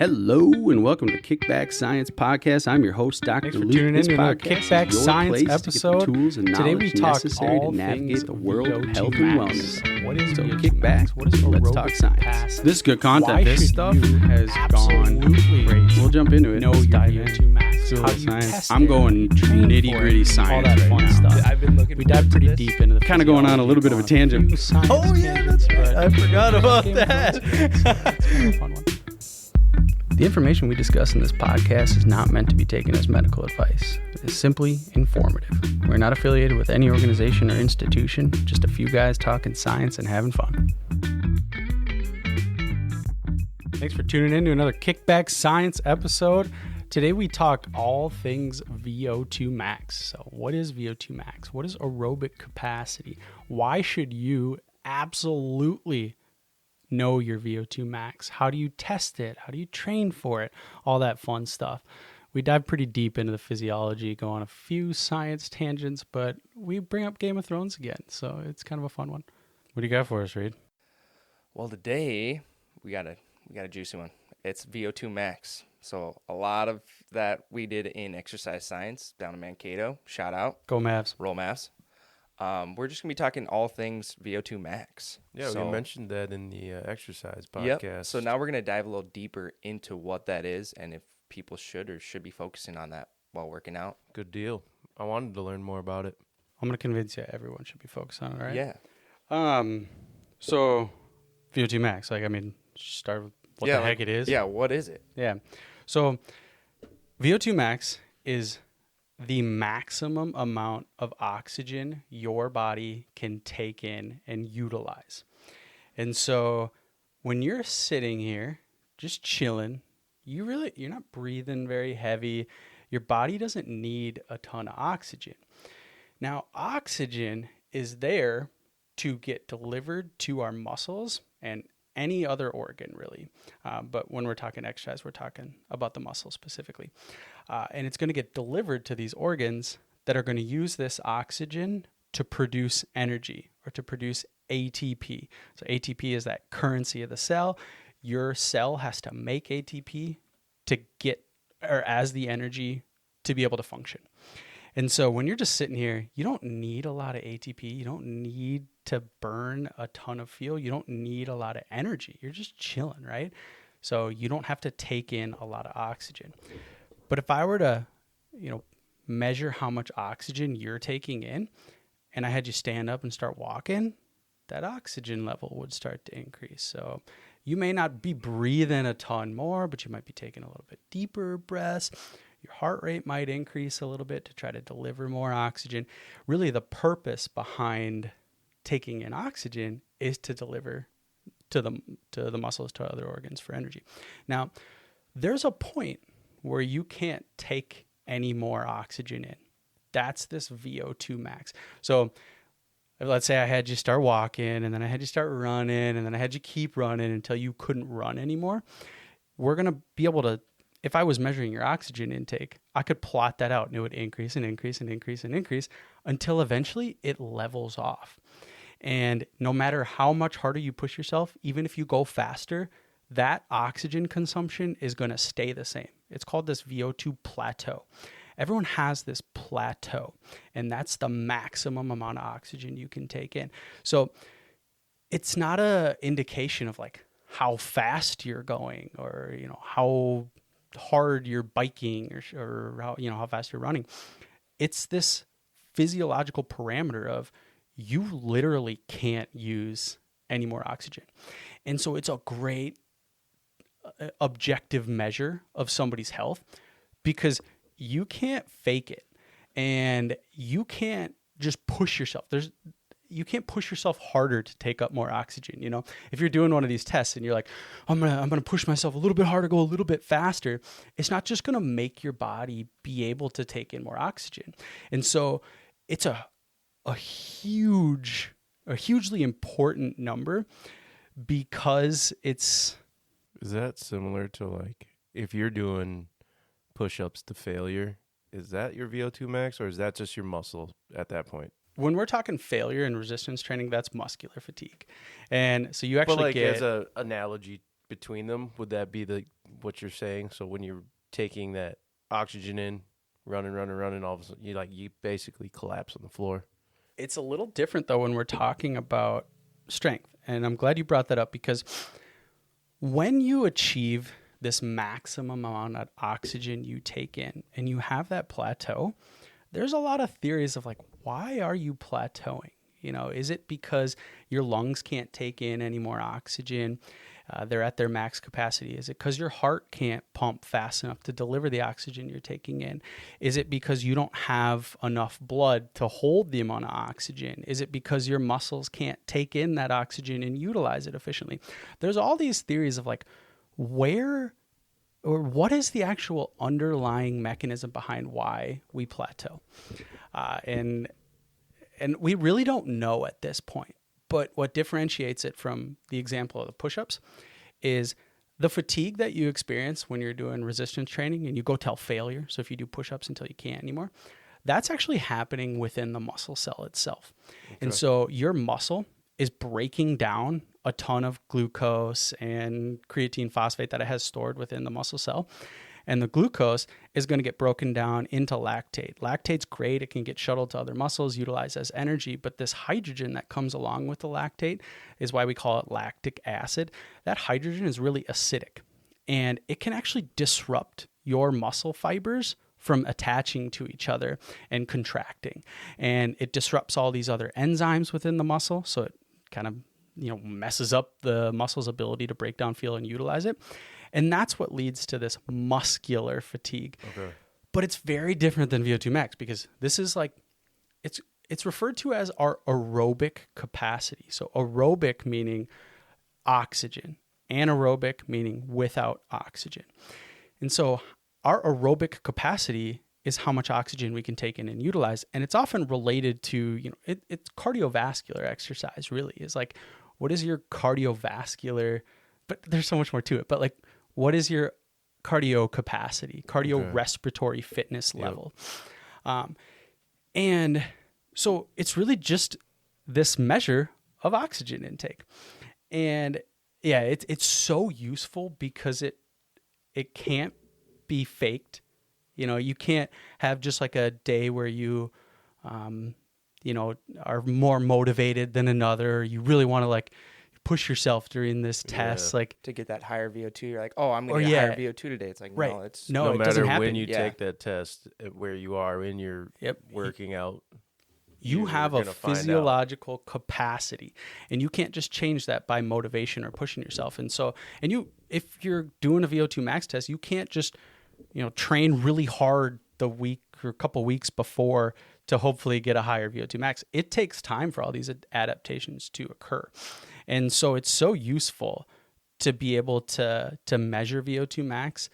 Hello and welcome to Kickback Science Podcast. I'm your host, Dr. Thanks for Luke. tuning This in to another podcast Kickback is your Science place episode. to get the tools and Today we knowledge talk necessary to all navigate things the world of V02 health and max. wellness. What is So V02 kick back, max? What is let's aerobic talk science. capacity? This is good content. Why This should stuff you has gone absolutely great. We'll jump into it. know Let's your dive in. V02 max? Cool How do you science. test I'm it? going Train nitty for gritty it. science All that right fun now. stuff. I've been looking We dive pretty deep into the Kind of going on a little bit of a tangent. I forgot about that. It's kind of a fun one. The information we discuss in this podcast is not meant to be taken as medical advice. It is simply informative. We're not affiliated with any organization or institution, just a few guys talking science and having fun. Thanks for tuning in to another Kickback Science episode. Today we talk all things V02 max. So what is V02 max? What is aerobic capacity? Why should you absolutely know your V02 max? How do you test it? How do you train for it? All that fun stuff. We dive pretty deep into the physiology, go on a few science tangents, but we bring up Game of Thrones again. So it's kind of a fun one. What do you got for us, Reed? Well, today we got a juicy one. It's V02 max. So a lot of that we did in exercise science down in Mankato. Shout out. Go Mavs. Roll Mavs. We're just going to be talking all things VO2 max. Yeah, we mentioned that in the exercise Yep. podcast. So now we're going to dive a little deeper into what that is and if people should or should be focusing on that while working out. Good deal. I wanted to learn more about it. I'm going to convince you everyone should be focused on it, right? Yeah. So VO2 max, start with what the heck it is. Yeah, what is it? Yeah. So VO2 max is the maximum amount of oxygen your body can take in and utilize. And so when you're sitting here just chilling, you're not breathing very heavy. Your body doesn't need a ton of oxygen. Now, oxygen is there to get delivered to our muscles and any other organ, really. But when we're talking exercise, we're talking about the muscle specifically. And it's going to get delivered to these organs that are going to use this oxygen to produce energy or to produce ATP. So ATP is that currency of the cell. Your cell has to make ATP to get, or as the energy to be able to function. And so when you're just sitting here, you don't need a lot of ATP. You don't need to burn a ton of fuel. You don't need a lot of energy. You're just chilling, right? So you don't have to take in a lot of oxygen. But if I were to, measure how much oxygen you're taking in, and I had you stand up and start walking, that oxygen level would start to increase. So you may not be breathing a ton more, but you might be taking a little bit deeper breaths. Your heart rate might increase a little bit to try to deliver more oxygen. Really, the purpose behind taking in oxygen is to deliver to the muscles, to other organs for energy. Now, there's a point where you can't take any more oxygen in. That's this VO2 max. So let's say I had you start walking, and then I had you start running, and then I had you keep running until you couldn't run anymore. We're going to be able to, if I was measuring your oxygen intake, I could plot that out, and it would increase and increase and increase and increase until eventually it levels off. And no matter how much harder you push yourself, even if you go faster, that oxygen consumption is going to stay the same. It's called this VO2 plateau. Everyone has this plateau, and that's the maximum amount of oxygen you can take in. So it's not an indication of like how fast you're going or, how hard you're biking or how fast you're running. It's this physiological parameter of you literally can't use any more oxygen. And so it's a great objective measure of somebody's health because you can't fake it and you can't just push yourself. You can't push yourself harder to take up more oxygen. If you're doing one of these tests and you're like, I'm gonna push myself a little bit harder, go a little bit faster, it's not just gonna make your body be able to take in more oxygen. And so it's a hugely important number because it's. Is that similar to like if you're doing push-ups to failure? Is that your VO2 max, or is that just your muscle at that point? When we're talking failure and resistance training, that's muscular fatigue. And so you actually as an analogy between them, would that be what you're saying. So when you're taking that oxygen in, running, all of a sudden you basically collapse on the floor. It's a little different though when we're talking about strength. And I'm glad you brought that up, because when you achieve this maximum amount of oxygen you take in and you have that plateau, there's a lot of theories of like, why are you plateauing? You know, is it because your lungs can't take in any more oxygen? They're at their max capacity. Is it because your heart can't pump fast enough to deliver the oxygen you're taking in? Is it because you don't have enough blood to hold the amount of oxygen? Is it because your muscles can't take in that oxygen and utilize it efficiently? There's all these theories of like, where or what is the actual underlying mechanism behind why we plateau? And we really don't know at this point. But what differentiates it from the example of the push-ups is the fatigue that you experience when you're doing resistance training and you go till failure. So if you do push-ups until you can't anymore, that's actually happening within the muscle cell itself. Okay. And so your muscle is breaking down a ton of glucose and creatine phosphate that it has stored within the muscle cell. And the glucose is going to get broken down into lactate. Lactate's great. It can get shuttled to other muscles, utilized as energy. But this hydrogen that comes along with the lactate is why we call it lactic acid. That hydrogen is really acidic, and it can actually disrupt your muscle fibers from attaching to each other and contracting. And it disrupts all these other enzymes within the muscle. So it kind of, messes up the muscle's ability to break down fuel and utilize it. And that's what leads to this muscular fatigue. Okay. But it's very different than VO2 max, because this is like, it's referred to as our aerobic capacity. So aerobic meaning oxygen, anaerobic meaning without oxygen. And so our aerobic capacity is how much oxygen we can take in and utilize. And it's often related to, it's cardiovascular exercise really is like, what is your cardiovascular, but there's so much more to it, but like, what is your cardio capacity, cardiorespiratory fitness level? And so it's really just this measure of oxygen intake. And yeah, it's so useful because it can't be faked. You can't have just like a day where you, are more motivated than another. You really want to like push yourself during this test, like to get that higher VO2. You're like, oh, I'm going to get higher VO2 today. It's like, right. No, it's no it matter doesn't happen. when you take that test, where you are in your working out, you have a physiological capacity, and you can't just change that by motivation or pushing yourself. And so, if you're doing a VO2 max test, you can't just, train really hard the week or a couple weeks before to hopefully get a higher VO2 max. It takes time for all these adaptations to occur. And so it's so useful to be able to measure VO2 max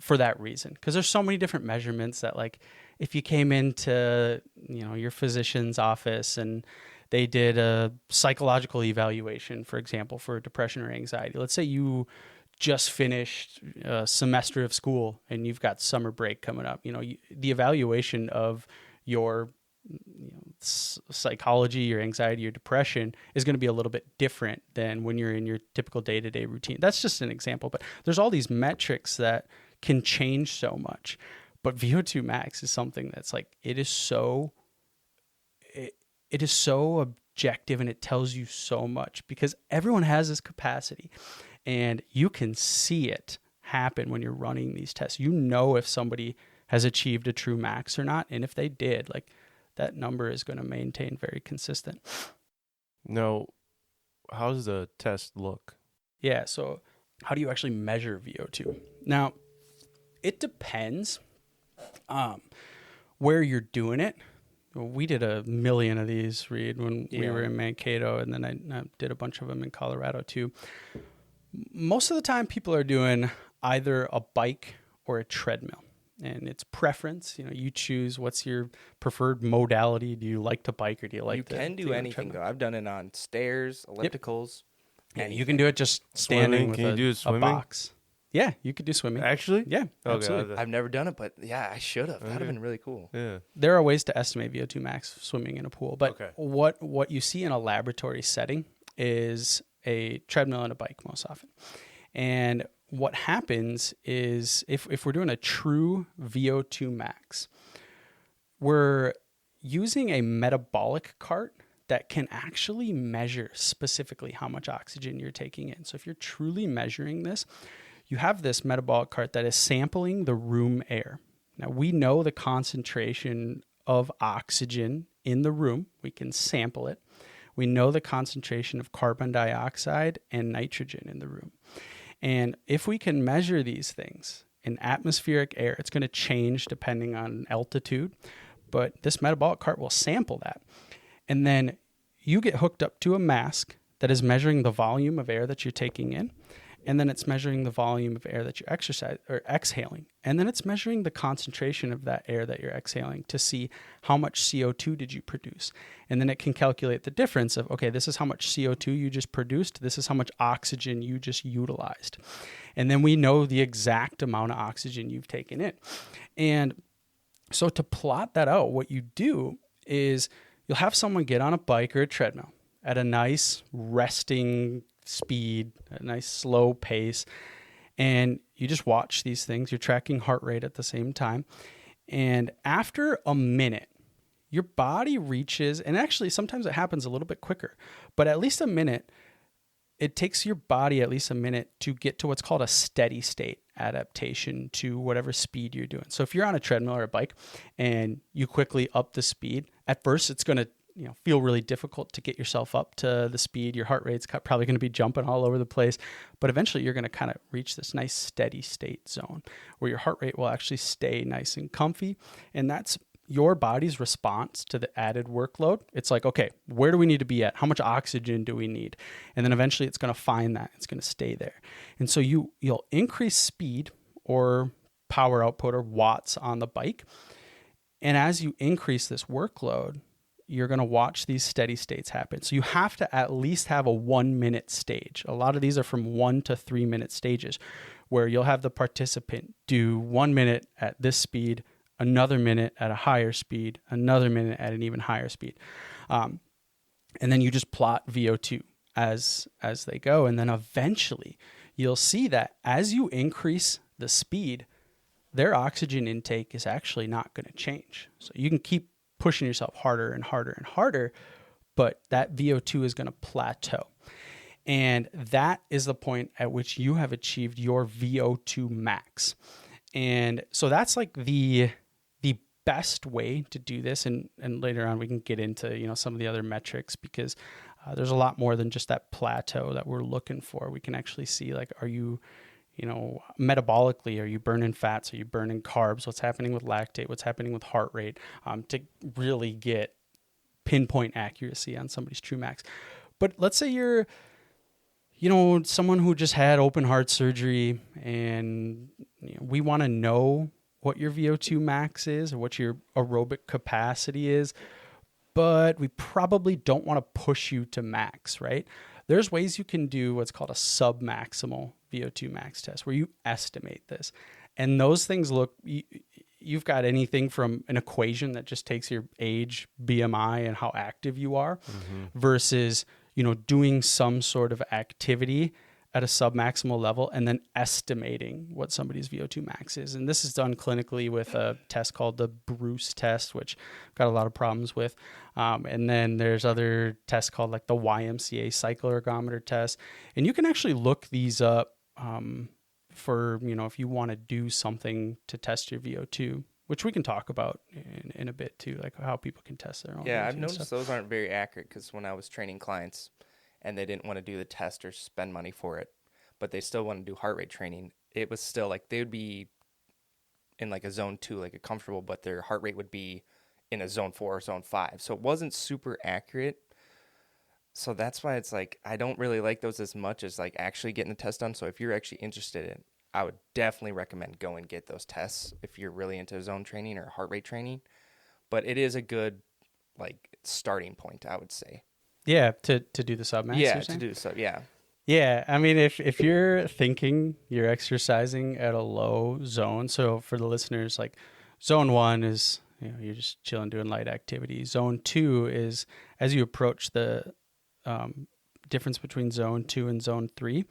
for that reason. Because there's so many different measurements that, like, if you came into, your physician's office and they did a psychological evaluation, for example, for depression or anxiety. Let's say you just finished a semester of school and you've got summer break coming up. The evaluation of your psychology, your anxiety, your depression is going to be a little bit different than when you're in your typical day-to-day routine. That's just an example, but there's all these metrics that can change so much. But VO2 max is something that's like, it is so objective, and it tells you so much because everyone has this capacity, and you can see it happen when you're running these tests. If somebody has achieved a true max or not, and if they did, like, that number is going to maintain very consistent. Now, how does the test look? Yeah, so how do you actually measure VO2? Now, it depends where you're doing it. We did 1 million of these, Reed, when we were in Mankato, and then I did a bunch of them in Colorado too. Most of the time, people are doing either a bike or a treadmill. And it's preference. You choose what's your preferred modality. Do you like to bike, or do you like to? You can do anything though. I've done it on stairs, ellipticals. And you can do it just standing with a box. Yeah, you could do swimming. Actually? Yeah, absolutely. I've never done it, but yeah, I should have. That'd have been really cool. Yeah. There are ways to estimate VO2 max swimming in a pool, but what you see in a laboratory setting is a treadmill and a bike most often. And what happens is if we're doing a true VO2 max, we're using a metabolic cart that can actually measure specifically how much oxygen you're taking in. So if you're truly measuring this, you have this metabolic cart that is sampling the room air. Now, we know the concentration of oxygen in the room. We can sample it. We know the concentration of carbon dioxide and nitrogen in the room. And if we can measure these things in atmospheric air, it's going to change depending on altitude, but this metabolic cart will sample that. And then you get hooked up to a mask that is measuring the volume of air that you're taking in. And then it's measuring the volume of air that you're exhaling. And then it's measuring the concentration of that air that you're exhaling to see how much CO2 did you produce. And then it can calculate the difference of, okay, this is how much CO2 you just produced. This is how much oxygen you just utilized. And then we know the exact amount of oxygen you've taken in. And so to plot that out, what you do is you'll have someone get on a bike or a treadmill at a nice resting speed, a nice slow pace, and you just watch these things. You're tracking heart rate at the same time. And after a minute, your body reaches, and actually sometimes it happens a little bit quicker, but at least a minute, it takes your body at least a minute to get to what's called a steady state adaptation to whatever speed you're doing. So if you're on a treadmill or a bike and you quickly up the speed, at first it's going to feel really difficult to get yourself up to the speed. Your heart rate's probably going to be jumping all over the place, but eventually you're going to kind of reach this nice steady state zone where your heart rate will actually stay nice and comfy. And that's your body's response to the added workload. It's like, okay, where do we need to be at? How much oxygen do we need? And then eventually it's going to find that. It's going to stay there. And so you'll increase speed or power output or watts on the bike. And as you increase this workload, you're going to watch these steady states happen. So you have to at least have a 1 minute stage. A lot of these are from 1 to 3 minute stages where you'll have the participant do 1 minute at this speed, another minute at a higher speed, another minute at an even higher speed. And then you just plot VO2 as they go. And then eventually you'll see that as you increase the speed, their oxygen intake is actually not going to change. So you can keep pushing yourself harder and harder and harder, but that VO2 is going to plateau. And that is the point at which you have achieved your VO2 max. And so that's like the best way to do this. And later on we can get into, some of the other metrics because there's a lot more than just that plateau that we're looking for. We can actually see like, are you metabolically, are you burning fats? Are you burning carbs? What's happening with lactate? What's happening with heart rate? To really get pinpoint accuracy on somebody's true max. But let's say you're, someone who just had open heart surgery and we want to know what your VO2 max is or what your aerobic capacity is, but we probably don't want to push you to max, right? There's ways you can do what's called a submaximal VO2 max test where you estimate this. And those things you've got anything from an equation that just takes your age, BMI, and how active you are versus, doing some sort of activity at a submaximal level and then estimating what somebody's VO2 max is. And this is done clinically with a test called the Bruce test, which I've got a lot of problems with. And then there's other tests called like the YMCA cycle ergometer test. And you can actually look these up for, if you want to do something to test your VO2, which we can talk about in a bit too, like how people can test their own. Yeah, VO2 I've noticed those aren't very accurate because when I was training clients and they didn't want to do the test or spend money for it, but they still want to do heart rate training, it was still like they would be in like a zone 2, like a comfortable, but their heart rate would be in a zone 4 or zone 5. So it wasn't super accurate. So that's why it's like I don't really like those as much as like actually getting the test done. So if you're actually interested in it, I would definitely recommend go and get those tests if you're really into zone training or heart rate training. But it is a good like starting point, I would say. Yeah, to do the submax. Yeah, to do so. Yeah. Yeah, I mean, if you're thinking you're exercising at a low zone, so for the listeners, like zone 1 is, you're just chilling, doing light activity. Zone 2 is as you approach the difference between zone 2 and zone 3,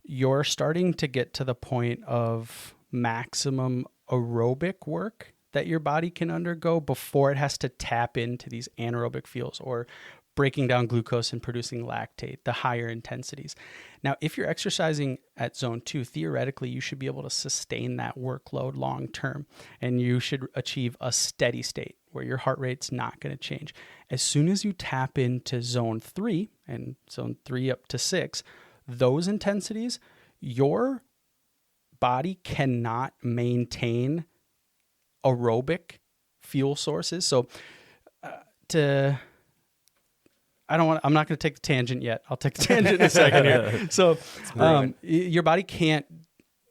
you're starting to get to the point of maximum aerobic work that your body can undergo before it has to tap into these anaerobic fuels or breaking down glucose and producing lactate, the higher intensities. Now, if you're exercising at zone 2, theoretically, you should be able to sustain that workload long term, and you should achieve a steady state where your heart rate's not going to change. As soon as you tap into zone 3 and zone 3 up to 6, those intensities, your body cannot maintain aerobic fuel sources. So I'm not going to take the tangent yet. I'll take the tangent in a second here. So your body can't,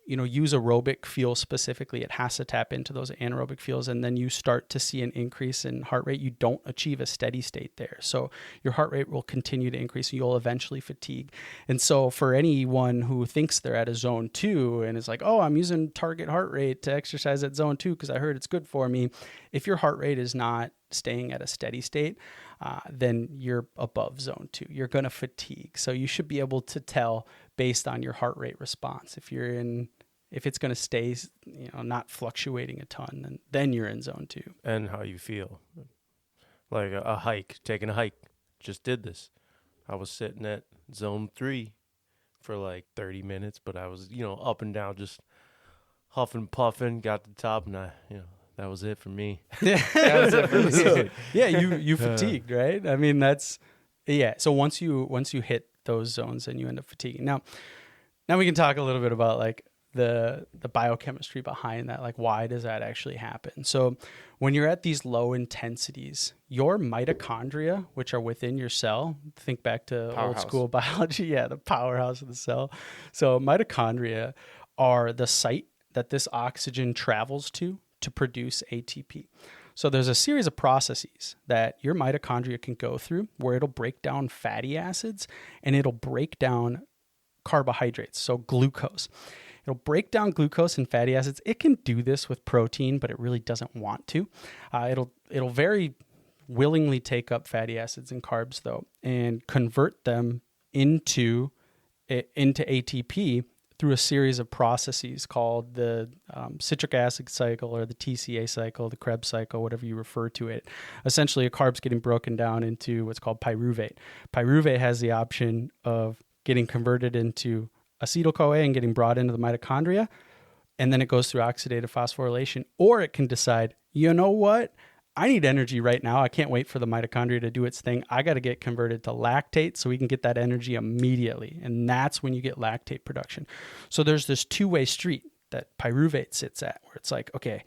use aerobic fuel specifically. It has to tap into those anaerobic fuels, and then you start to see an increase in heart rate. You don't achieve a steady state there. So your heart rate will continue to increase, and you'll eventually fatigue. And so for anyone who thinks they're at a zone 2 and is like, oh, I'm using target heart rate to exercise at zone 2 because I heard it's good for me. If your heart rate is not staying at a steady state, then you're above zone 2. You're going to fatigue. So you should be able to tell based on your heart rate response. If it's going to stay, not fluctuating a ton, then you're in zone 2. And how you feel. Like a hike, taking a hike. Just did this. I was sitting at zone 3 for like 30 minutes, but I was, up and down, just huffing, puffing, got to the top, and that was it for me. That was it for me. So, yeah, you fatigued, right? I mean, so once you hit those zones, then you end up fatiguing. Now we can talk a little bit about like the biochemistry behind that. Like, why does that actually happen? So when you're at these low intensities, your mitochondria, which are within your cell, think back to old school biology. Yeah, the powerhouse of the cell. So mitochondria are the site that this oxygen travels to produce ATP. So there's a series of processes that your mitochondria can go through where it'll break down fatty acids and it'll break down carbohydrates, so glucose. It'll break down glucose and fatty acids. It can do this with protein, but it really doesn't want to. It'll very willingly take up fatty acids and carbs though and convert them into ATP through a series of processes called the citric acid cycle or the TCA cycle, the Krebs cycle, whatever you refer to it. Essentially, a carb's getting broken down into what's called pyruvate. Pyruvate has the option of getting converted into acetyl-CoA and getting brought into the mitochondria, and then it goes through oxidative phosphorylation. Or it can decide, you know what? I need energy right now. I can't wait for the mitochondria to do its thing. I got to get converted to lactate so we can get that energy immediately. And that's when you get lactate production. So there's this two-way street that pyruvate sits at where it's like, okay,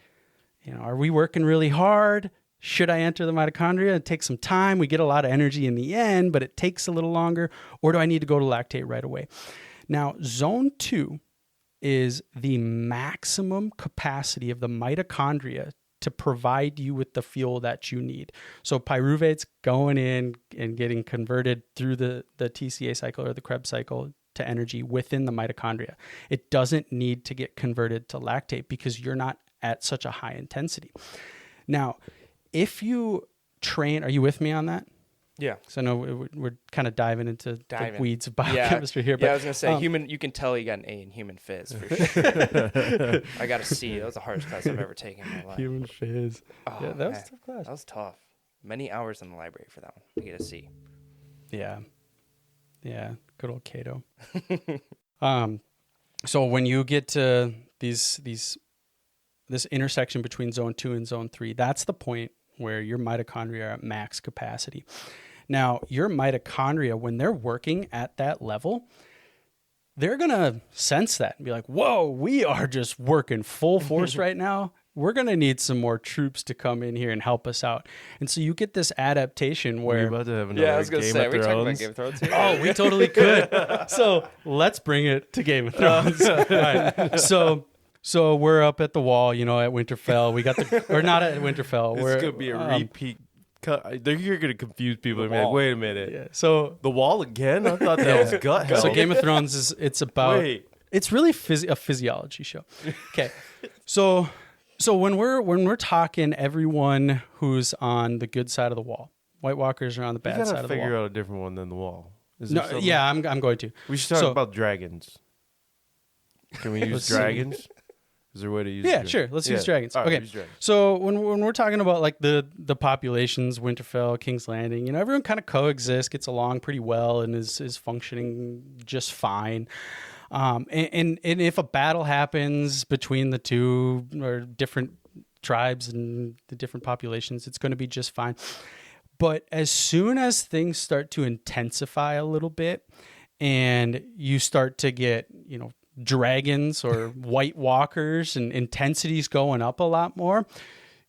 are we working really hard? Should I enter the mitochondria? It takes some time. We get a lot of energy in the end, but it takes a little longer. Or do I need to go to lactate right away? Now, zone 2 is the maximum capacity of the mitochondria to provide you with the fuel that you need. So pyruvate's going in and getting converted through the TCA cycle or the Krebs cycle to energy within the mitochondria. It doesn't need to get converted to lactate because you're not at such a high intensity. Now, if you train, are you with me on that? Yeah. So I know we're kind of diving into the weeds of biochemistry here. But, I was going to say, you can tell you got an A in human phys for sure. I got a C. That was the hardest class I've ever taken in my life. Human phys. Oh, yeah, that was a tough class. That was tough. Many hours in the library for that one to get a C. Yeah. Yeah. Good old Cato. So when you get to this intersection between zone 2 and zone 3, that's the point where your mitochondria are at max capacity. Now, your mitochondria, when they're working at that level, they're going to sense that and be like, whoa, we are just working full force right now. We're going to need some more troops to come in here and help us out. And so you get this adaptation where... We're about to have another I was going to say, are we talking about Game of Thrones here? Oh, we totally could. So let's bring it to Game of Thrones. All right. So we're up at the wall, at Winterfell. We got or not at Winterfell. This could be a repeat. You're going to confuse people. Like, wait a minute. Yeah. So the wall again? I thought that was gut hell. So Game of Thrones it's about. It's really a physiology show. Okay. So when we're talking, everyone who's on the good side of the wall, White Walkers are on the bad side of the wall. You got to figure out a different one than the wall. I'm going to. We should talk about dragons. Can we use dragons? Is there a way to use? Yeah, sure. Let's use dragons. All right, Okay. use dragons. So when we're talking about like the populations, Winterfell, King's Landing, everyone kind of coexists, gets along pretty well, and is functioning just fine. And if a battle happens between the two or different tribes and the different populations, it's going to be just fine. But as soon as things start to intensify a little bit, and you start to get, dragons or white walkers and intensities going up a lot more,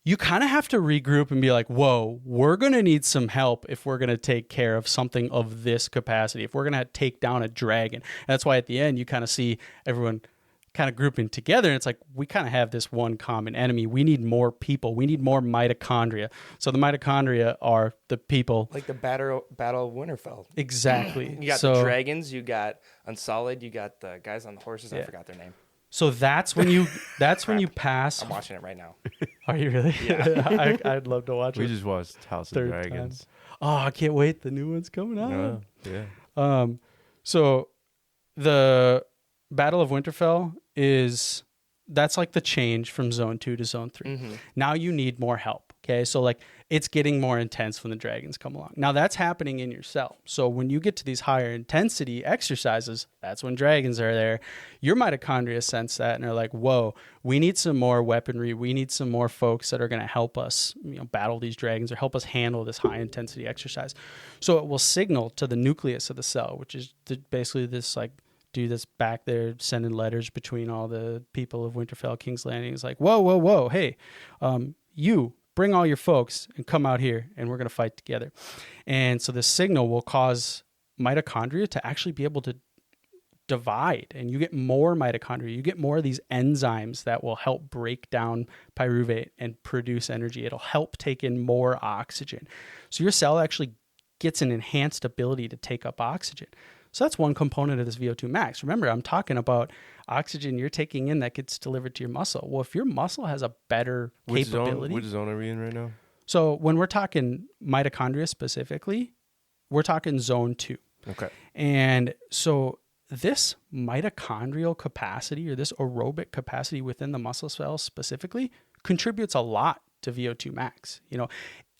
you kind of have to regroup and be like, whoa, we're going to need some help if we're going to take care of something of this capacity, if we're going to take down a dragon. And that's why at the end, you kind of see everyone kind of grouping together. And it's like, we kind of have this one common enemy. We need more people. We need more mitochondria. So the mitochondria are the people. Like the Battle of Winterfell. Exactly. You got the dragons, you got Unsullied, you got the guys on the horses. I forgot their name. So that's when you pass. I'm watching it right now. Are you really? Yeah. I'd love to watch it. We just watched House of Dragons. Time. Oh, I can't wait. The new one's coming out. Yeah. So the Battle of Winterfell that's like the change from Zone 2 to Zone 3. Mm-hmm. Now you need more help. Okay. So like it's getting more intense when the dragons come along. Now that's happening in your cell. So when you get to these higher intensity exercises, that's when dragons are there. Your mitochondria sense that and are like, whoa, we need some more weaponry. We need some more folks that are going to help us, battle these dragons or help us handle this high intensity exercise. So it will signal to the nucleus of the cell, which is basically this like, do this back there, sending letters between all the people of Winterfell, King's Landing. It's like, whoa, hey, you bring all your folks and come out here and we're going to fight together. And so this signal will cause mitochondria to actually be able to divide, and you get more mitochondria. You get more of these enzymes that will help break down pyruvate and produce energy. It'll help take in more oxygen. So your cell actually gets an enhanced ability to take up oxygen. So that's one component of this V02max. Remember, I'm talking about oxygen you're taking in that gets delivered to your muscle. Well, if your muscle has a better capability. Which zone are we in right now? So when we're talking mitochondria specifically, we're talking zone 2. Okay. And so this mitochondrial capacity or this aerobic capacity within the muscle cells specifically contributes a lot to VO2max.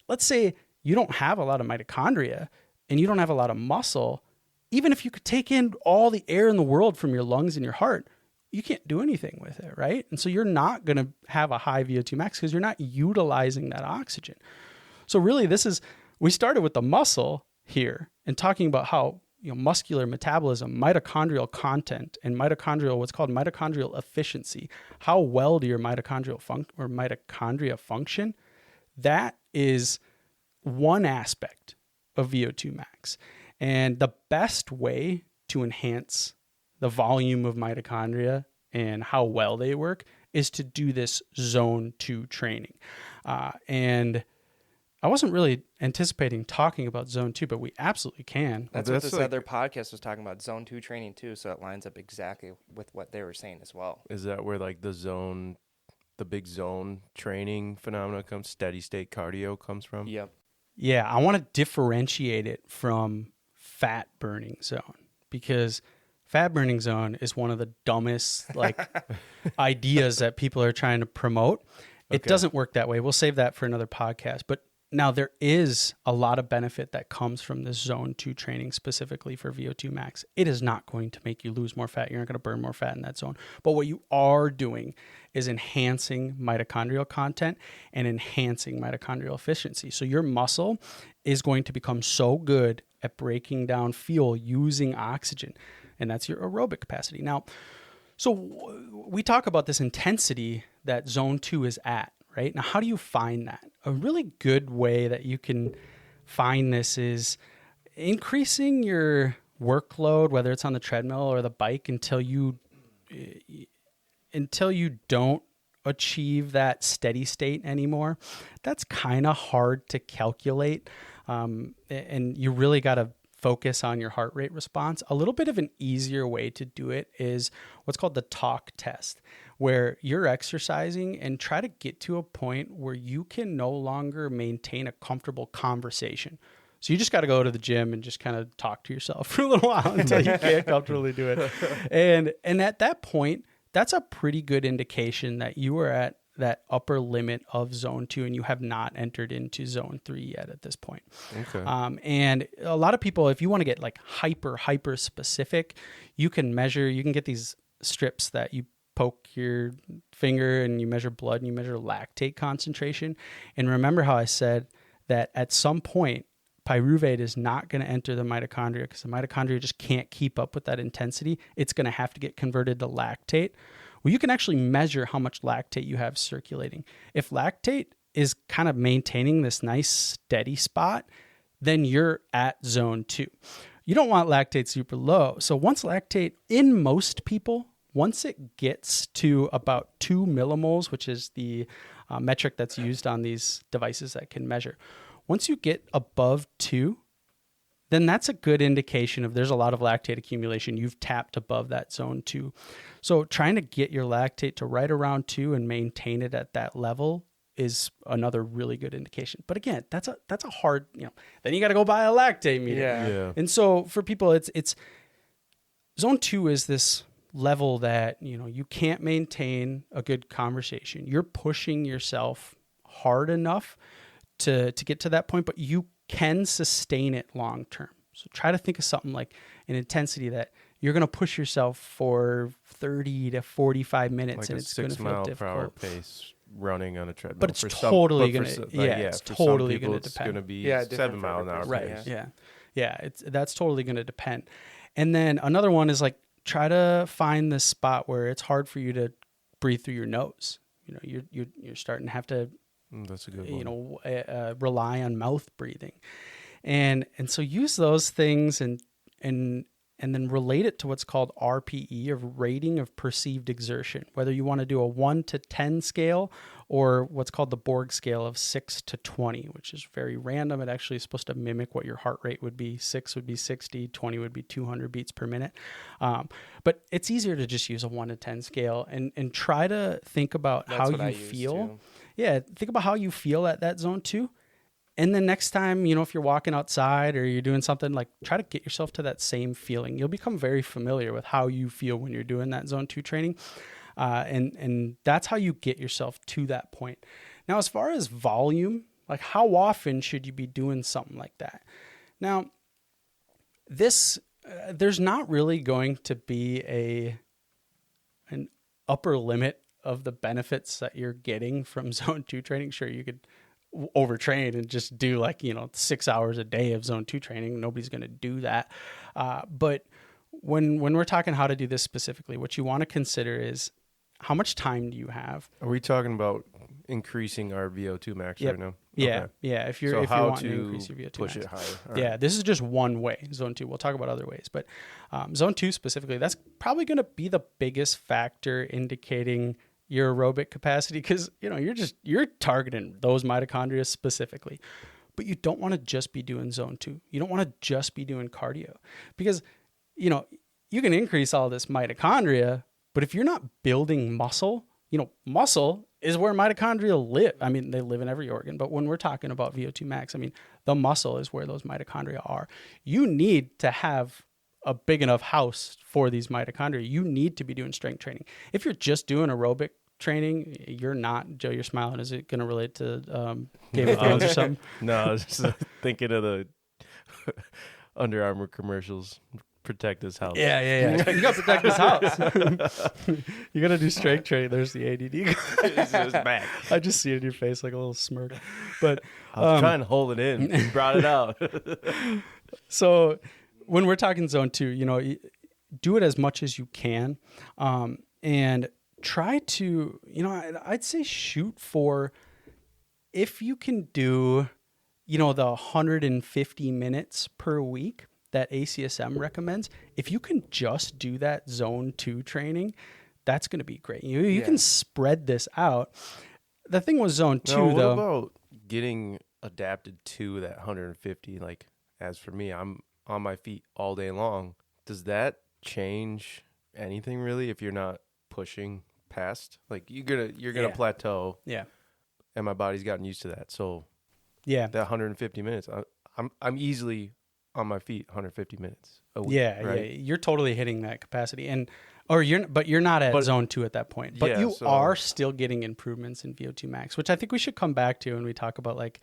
Let's say you don't have a lot of mitochondria and you don't have a lot of muscle. Even if you could take in all the air in the world from your lungs and your heart, you can't do anything with it, right? And so you're not going to have a high VO2max because you're not utilizing that oxygen. So really we started with the muscle here and talking about how muscular metabolism, mitochondrial content, and what's called mitochondrial efficiency. How well do your mitochondria function? That is one aspect of VO2max. And the best way to enhance the volume of mitochondria and how well they work is to do this zone 2 training. And I wasn't really anticipating talking about zone 2, but we absolutely can. That's what this other podcast was talking about, zone 2 training too. So it lines up exactly with what they were saying as well. Is that where like the big zone training phenomena comes, steady state cardio comes from? Yep. Yeah, I want to differentiate it from fat burning zone, because fat burning zone is one of the dumbest ideas that people are trying to promote. It doesn't work that way. We'll save that for another podcast. But now there is a lot of benefit that comes from this zone 2 training specifically for VO2max. It is not going to make you lose more fat. You're not going to burn more fat in that zone. But what you are doing is enhancing mitochondrial content and enhancing mitochondrial efficiency. So your muscle is going to become so good at breaking down fuel using oxygen. And that's your aerobic capacity. Now, so we talk about this intensity that zone 2 is at, right? Now, how do you find that? A really good way that you can find this is increasing your workload, whether it's on the treadmill or the bike, until you don't achieve that steady state anymore. That's kind of hard to calculate. And you really got to focus on your heart rate response. A little bit of an easier way to do it is what's called the talk test, where you're exercising and try to get to a point where you can no longer maintain a comfortable conversation. So you just got to go to the gym and just kind of talk to yourself for a little while until you can't comfortably do it. And at that point, that's a pretty good indication that you are at that upper limit of zone 2 and you have not entered into zone 3 yet at this point. Okay. And a lot of people, if you want to get like hyper specific, you can get these strips that you poke your finger and you measure blood and you measure lactate concentration. And remember how I said that at some point, pyruvate is not going to enter the mitochondria because the mitochondria just can't keep up with that intensity. It's going to have to get converted to lactate. Well, you can actually measure how much lactate you have circulating. If lactate is kind of maintaining this nice steady spot, then you're at zone 2. You don't want lactate super low. So once lactate, in most people, once it gets to about 2 millimoles, which is the metric that's used on these devices that can measure, once you get above 2, then that's a good indication of there's a lot of lactate accumulation. You've tapped above that zone 2. So trying to get your lactate to right around 2 and maintain it at that level is another really good indication. But again, that's a hard, then you got to go buy a lactate meter. Yeah. And so for people, it's zone 2 is this level that, you can't maintain a good conversation. You're pushing yourself hard enough to get to that point, but you can sustain it long term. So try to think of something like an intensity that you're going to push yourself for 30 to 45 minutes, Like and a it's going to 6 feel mile difficult. per hour pace running on a treadmill. But it's For totally some- going but for to, some- like, it's for some totally people, going to it's depend. going to be different 7 for mile every an hour person, Right. pace. Yeah. That's totally going to depend. And then another one is like, try to find this spot where it's hard for you to breathe through your nose. You're starting to have to, That's a good one. rely on mouth breathing. And so use those things and then relate it to what's called RPE, or rating of perceived exertion, whether you want to do a 1 to 10 scale or what's called the Borg scale of 6 to 20, which is very random. It actually is supposed to mimic what your heart rate would be. 6 would be 60, 20 would be 200 beats per minute. But it's easier to just use a 1 to 10 scale and try to think about That's how what I you use, feel. too. Yeah, think about how you feel at that zone 2. And then next time, if you're walking outside or you're doing something, like try to get yourself to that same feeling. You'll become very familiar with how you feel when you're doing that zone 2 training. And that's how you get yourself to that point. Now, as far as volume, like how often should you be doing something like that? Now, there's not really going to be an upper limit of the benefits that you're getting from zone 2 training. Sure, you could overtrain and just do 6 hours a day of zone 2 training. Nobody's going to do that. But when we're talking how to do this specifically, what you want to consider is how much time do you have? Are we talking about increasing our VO2max Yep. right now? Yeah. Okay. Yeah. If you're how wanting to to increase your VO2 push max. it higher. All Yeah, right. this is just one way, zone 2. We'll talk about other ways, but zone 2 specifically, that's probably going to be the biggest factor indicating your aerobic capacity, because you're targeting those mitochondria specifically. But you don't want to just be doing zone 2. You don't want to just be doing cardio, because you can increase all this mitochondria, but if you're not building muscle, muscle is where mitochondria live. I mean, they live in every organ, but when we're talking about VO2 max, I mean, the muscle is where those mitochondria are. You need to have a big enough house for these mitochondria. You need to be doing strength training. If you're just doing aerobic training, you're not. Joe, you're smiling. Is it going to relate to Game of Thrones or something? No, I was just thinking of the Under Armour commercials. Protect this house. Yeah. You got to protect this house. You got to do strength training. There's the ADD. It's just back. I just see it in your face like a little smirk. But I was trying to hold it in. You brought it out. so when we're talking zone 2, do it as much as you can, and try to, I'd say shoot for, if you can do, the 150 minutes per week that ACSM recommends. If you can just do that zone 2 training, that's going to be great. You can spread this out. The thing with zone 2, what though, about getting adapted to that 150? Like, as for me, I'm on my feet all day long. Does that change anything really if you're not pushing past? Like, you're gonna plateau. Yeah. And my body's gotten used to that. So Yeah. that 150 minutes, I'm easily on my feet 150 minutes a week. Yeah, right? yeah. You're totally hitting that capacity. And Or you're not at But- zone 2 at that point. But Yeah, you so- are still getting improvements in VO2 max, which I think we should come back to when we talk about like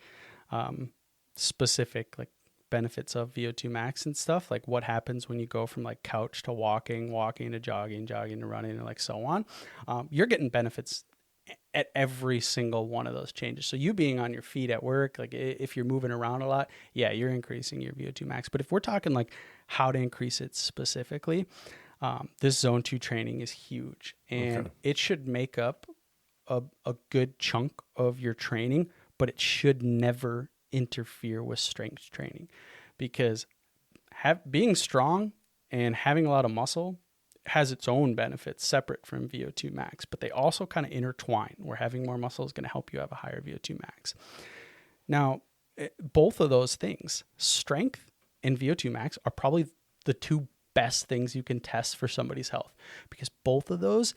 specific like benefits of VO2 max and stuff, like what happens when you go from like couch to walking to jogging to running, and like so on. You're getting benefits at every single one of those changes. So you being on your feet at work, like if you're moving around a lot, yeah, you're increasing your VO2 max. But if we're talking like how to increase it specifically, this zone 2 training is huge, and it should make up a good chunk of your training, but it should never interfere with strength training, because being strong and having a lot of muscle has its own benefits separate from VO2 max, but they also kind of intertwine, where having more muscle is going to help you have a higher VO2 max. Now, both of those things, strength and VO2 max, are probably the two best things you can test for somebody's health, because both of those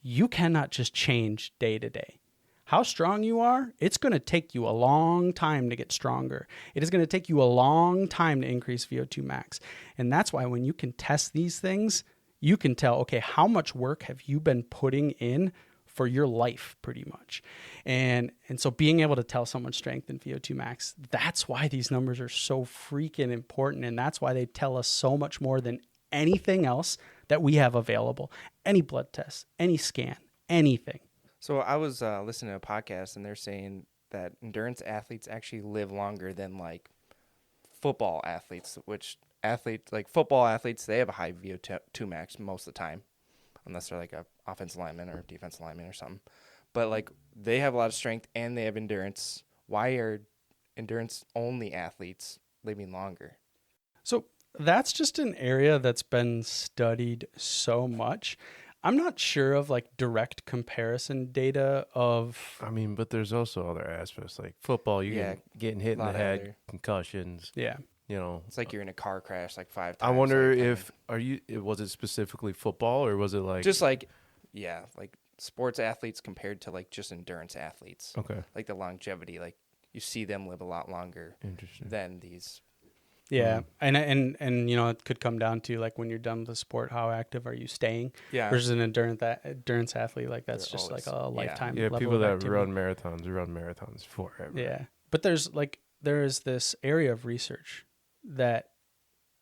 you cannot just change day to day. How strong you are, it's going to take you a long time to get stronger. It is going to take you a long time to increase VO2 max. And that's why when you can test these things, you can tell, okay, how much work have you been putting in for your life, pretty much. And so being able to tell someone's strength in VO2 max, that's why these numbers are so freaking important. And that's why they tell us so much more than anything else that we have available. Any blood test, any scan, anything. So I was listening to a podcast, and they're saying that endurance athletes actually live longer than like football athletes, football athletes, they have a high VO2 max most of the time, unless they're like a offensive lineman or defensive lineman or something. But like they have a lot of strength and they have endurance. Why are endurance only athletes living longer? So that's just an area that's been studied so much. I'm not sure of like direct comparison data of. I mean, but there's also other aspects like football. You're getting hit in the head, other concussions. Yeah. You know, It's like you're in a car crash like 5 times. I wonder like, was it specifically football or was it like just like, yeah, like sports athletes compared to like just endurance athletes. okay, Like the longevity, like you see them live a lot longer interesting. than these. Yeah. And you know, it could come down to like when you're done with the sport, how active are you staying? Yeah. Versus an endurance athlete, like that's They're just always- like a lifetime Yeah, level people of that activity. run marathons forever. Yeah. But there is this area of research that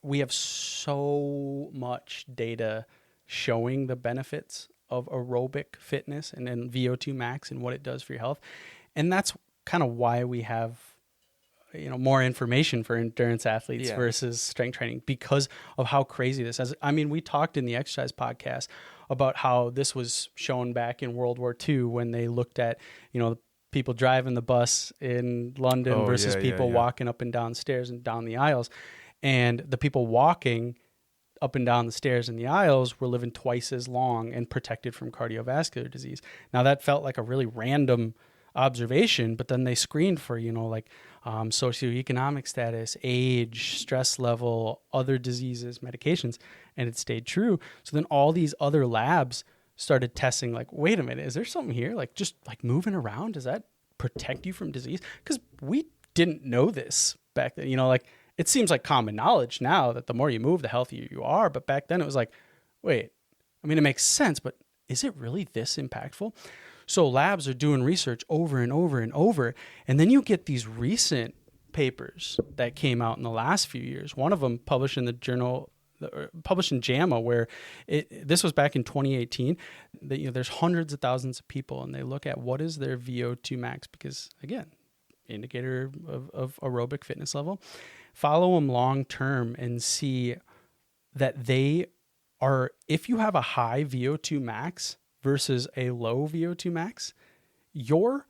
we have so much data showing the benefits of aerobic fitness and then VO2 max and what it does for your health. And that's kind of why we have, you know, more information for endurance athletes versus strength training, because of how crazy this is. I mean, we talked in the exercise podcast about how this was shown back in World War II when they looked at, you know, people driving the bus in London versus people walking up and down stairs and down the aisles. And the people walking up and down the stairs and the aisles were living twice as long and protected from cardiovascular disease. Now that felt like a really random observation, but then they screened for, you know, like socioeconomic status, age, stress level, other diseases, medications, and it stayed true. So then all these other labs started testing like, wait a minute, is there something here? Like just like moving around, does that protect you from disease? Because we didn't know this back then. You know, like it seems like common knowledge now that the more you move, the healthier you are. But back then it was like, wait, I mean, it makes sense, but is it really this impactful? So labs are doing research over and over and over. And then you get these recent papers that came out in the last few years. One of them published in the journal, published in JAMA, where this was back in 2018. That, you know, there's hundreds of thousands of people, and they look at what is their VO2 max, because again, indicator of aerobic fitness level. Follow them long term and see that they are, if you have a high VO2 max versus a low VO2 max, you're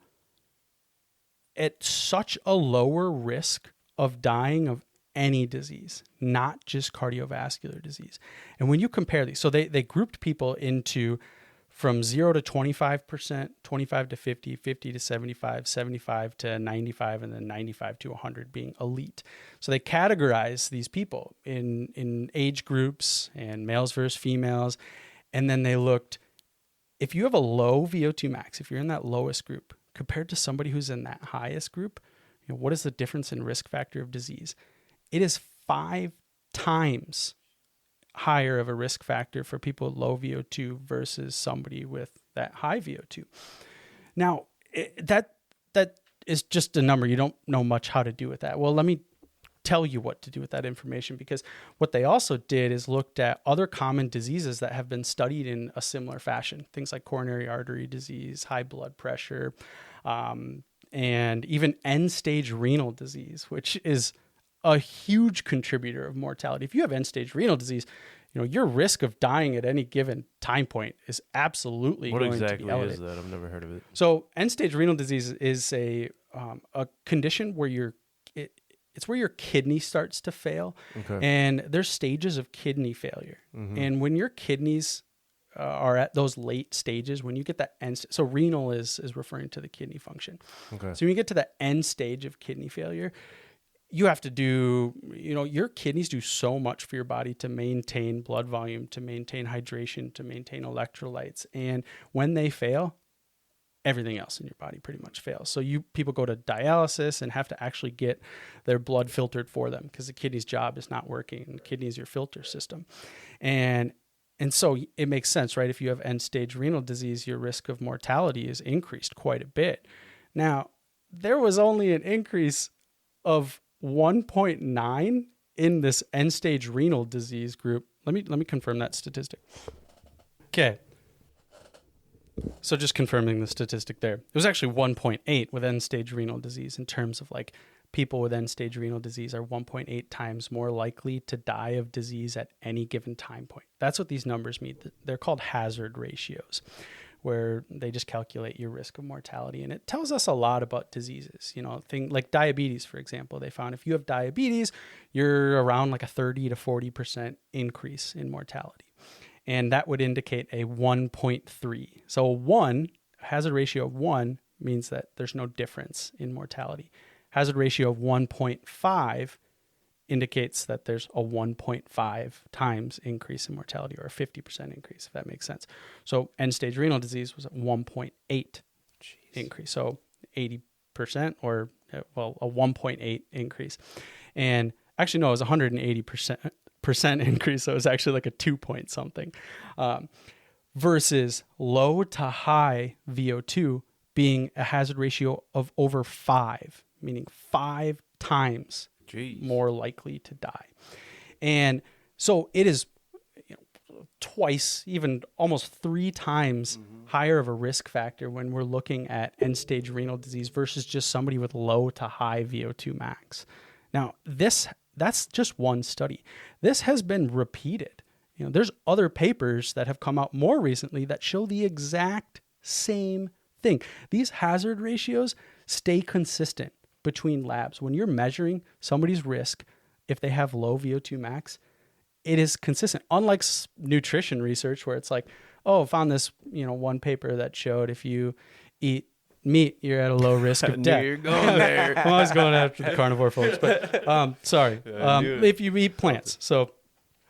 at such a lower risk of dying of any disease, not just cardiovascular disease. And when you compare these, so they grouped people into from 0 to 25%, 25 to 50, 50 to 75, 75 to 95, and then 95 to 100 being elite. So they categorize these people in age groups and males versus females. And then they looked, if you have a low VO2 max, if you're in that lowest group compared to somebody who's in that highest group, you know, what is the difference in risk factor of disease? It is 5 times higher of a risk factor for people with low VO2 versus somebody with that high VO2. Now, that is just a number. You don't know much how to do with that. Well, let me tell you what to do with that information, because what they also did is looked at other common diseases that have been studied in a similar fashion. Things like coronary artery disease, high blood pressure, and even end-stage renal disease, which is a huge contributor of mortality. If you have end-stage renal disease, your risk of dying at any given time point is absolutely going to be elevated. What exactly is that? I've never heard of it. So end-stage renal disease is a condition where it's where your kidney starts to fail. Okay. And there's stages of kidney failure. Mm-hmm. And when your kidneys are at those late stages, when you get that so renal is referring to the kidney function. Okay. So when you get to the end stage of kidney failure, you have to do, your kidneys do so much for your body to maintain blood volume, to maintain hydration, to maintain electrolytes. And when they fail, everything else in your body pretty much fails. So people go to dialysis and have to actually get their blood filtered for them, because the kidney's job is not working. The kidney is your filter system. And so it makes sense, right? If you have end-stage renal disease, your risk of mortality is increased quite a bit. Now, there was only an increase of 1.9 in this end-stage renal disease group. Let me confirm that statistic. Okay. So just confirming the statistic there. It was actually 1.8 with end-stage renal disease, in terms of like people with end-stage renal disease are 1.8 times more likely to die of disease at any given time point. That's what these numbers mean. They're called hazard ratios, where they just calculate your risk of mortality. And it tells us a lot about diseases. Thing like diabetes, for example. They found if you have diabetes, you're around like a 30 to 40% increase in mortality. And that would indicate a 1.3. So a hazard ratio of 1 means that there's no difference in mortality. Hazard ratio of 1.5 indicates that there's a 1.5 times increase in mortality, or a 50% increase, if that makes sense. So end-stage renal disease was a 1.8 increase. So 80%, or a 1.8 increase. And actually, no, it was 180% increase. So it was actually like a 2 point something, versus low to high VO2 being a hazard ratio of over 5, meaning 5 times more likely to die. And so it is twice, even almost 3 times higher of a risk factor when we're looking at end-stage renal disease versus just somebody with low to high VO2 max. Now, that's just one study. This has been repeated. There's other papers that have come out more recently that show the exact same thing. These hazard ratios stay consistent between labs. When you're measuring somebody's risk, if they have low VO2 max, it is consistent. Unlike nutrition research, where it's like, found this, one paper that showed if you eat meat, you're at a low risk of death. You're going there. I'm always going after the carnivore folks, but sorry. If you eat plants. So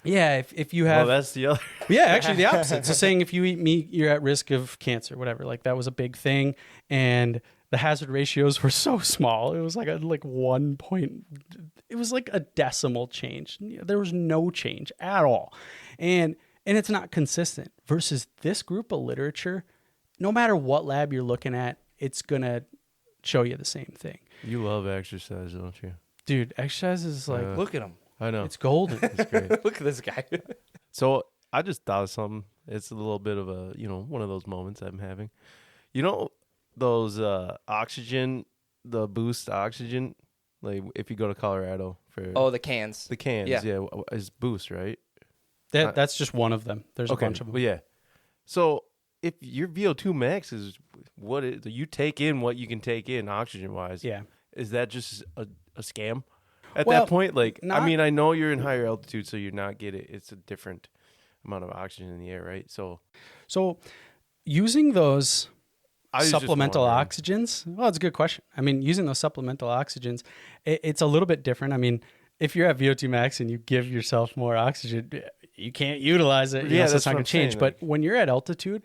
yeah, if you have... Well, that's the other... Yeah, actually the opposite. So saying if you eat meat, you're at risk of cancer, whatever. Like that was a big thing. And the hazard ratios were so small. It was like it was like a decimal change. There was no change at all. And it's not consistent. Versus this group of literature, no matter what lab you're looking at, it's going to show you the same thing. You love exercise, don't you? Dude, exercise is like... Look at him. I know. It's golden. It's great. Look at this guy. So I just thought of something. It's a little bit of a, one of those moments I'm having. Those oxygen, the Boost oxygen, like if you go to Colorado for... Oh, the cans. The cans, yeah is Boost, right? That's just one of them. There's a bunch of them. Well, yeah. So if your VO2 max is what you take in what you can take in oxygen wise, is that just a scam at that point? Like, I know you're in higher altitude, so you're not getting it's a different amount of oxygen in the air, right? So using those supplemental oxygens, well, it's a good question. I mean, using those supplemental oxygens, it's a little bit different. I mean, if you're at VO2 max and you give yourself more oxygen, you can't utilize it. So it's not going to change. But when you're at altitude,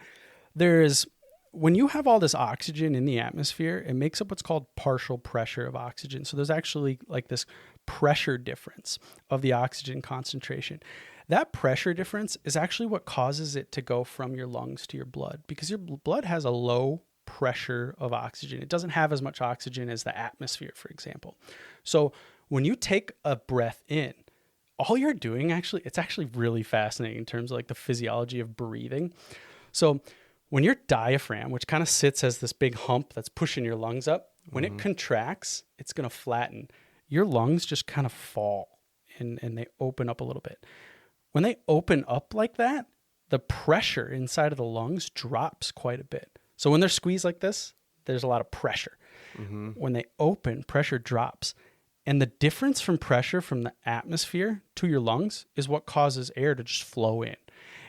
when you have all this oxygen in the atmosphere, it makes up what's called partial pressure of oxygen. So there's actually like this pressure difference of the oxygen concentration. that pressure difference is actually what causes it to go from your lungs to your blood, because your blood has a low pressure of oxygen. It doesn't have as much oxygen as the atmosphere, for example. So when you take a breath in, all you're doing it's actually really fascinating in terms of like the physiology of breathing. So when your diaphragm, which kind of sits as this big hump that's pushing your lungs up, when it contracts, it's going to flatten. Your lungs just kind of fall and they open up a little bit. When they open up like that, the pressure inside of the lungs drops quite a bit. So when they're squeezed like this, there's a lot of pressure. When they open, pressure drops. And the difference from pressure from the atmosphere to your lungs is what causes air to just flow in.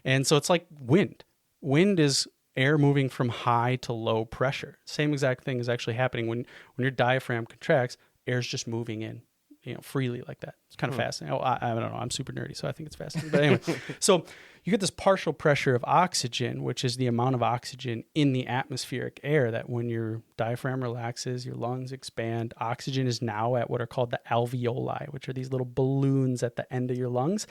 And so it's like wind. Wind is air moving from high to low pressure. Same exact thing is actually happening when your diaphragm contracts, air's just moving in, freely like that. It's kind of fascinating. I don't know. I'm super nerdy, so I think it's fascinating. But anyway, so you get this partial pressure of oxygen, which is the amount of oxygen in the atmospheric air that when your diaphragm relaxes, your lungs expand. Oxygen is now at what are called the alveoli, which are these little balloons at the end of your lungs.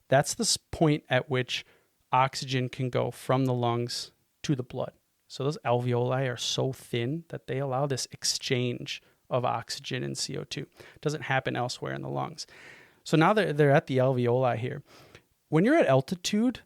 That's the point at which oxygen can go from the lungs to the blood. So those alveoli are so thin that they allow this exchange of oxygen and CO2. It doesn't happen elsewhere in the lungs. So now they're at the alveoli here. When you're at altitude,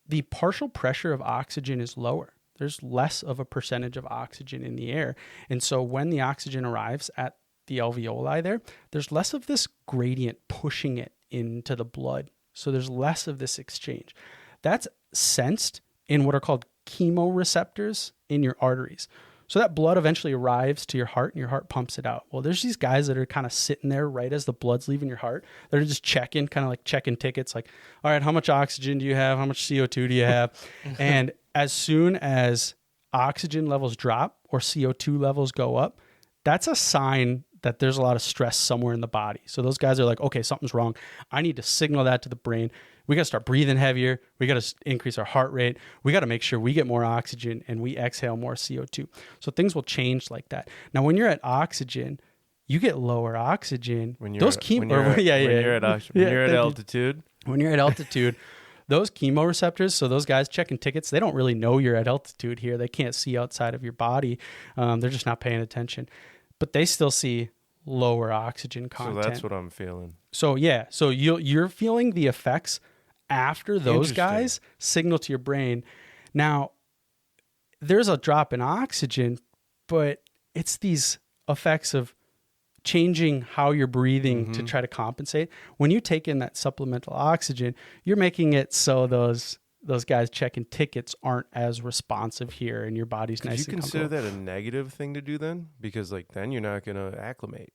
the partial pressure of oxygen is lower. There's less of a percentage of oxygen in the air. And so when the oxygen arrives at the alveoli there's less of this gradient pushing it into the blood. So there's less of this exchange. That's sensed in what are called chemoreceptors in your arteries. So that blood eventually arrives to your heart and your heart pumps it out. Well, there's these guys that are kind of sitting there right as the blood's leaving your heart. They're just checking, kind of like checking tickets, like, all right, how much oxygen do you have? How much CO2 do you have? And as soon as oxygen levels drop or CO2 levels go up, that's a sign that there's a lot of stress somewhere in the body. So those guys are like, okay, something's wrong. I need to signal that to the brain. We got to start breathing heavier. We got to increase our heart rate. We got to make sure we get more oxygen and we exhale more CO2. So things will change like that. Now, when you're at oxygen, you get lower oxygen. When you're at altitude. When you're at altitude, those chemoreceptors, so those guys checking tickets, they don't really know you're at altitude here. They can't see outside of your body. They're just not paying attention. But they still see lower oxygen content. So that's what I'm feeling. So yeah, so you're feeling the effects after those guys signal to your brain. Now, there's a drop in oxygen, but it's these effects of changing how you're breathing to try to compensate. When you take in that supplemental oxygen, you're making it so those guys checking tickets aren't as responsive here and your body's nice and comfortable. You consider that a negative thing to do then? Because then you're not going to acclimate,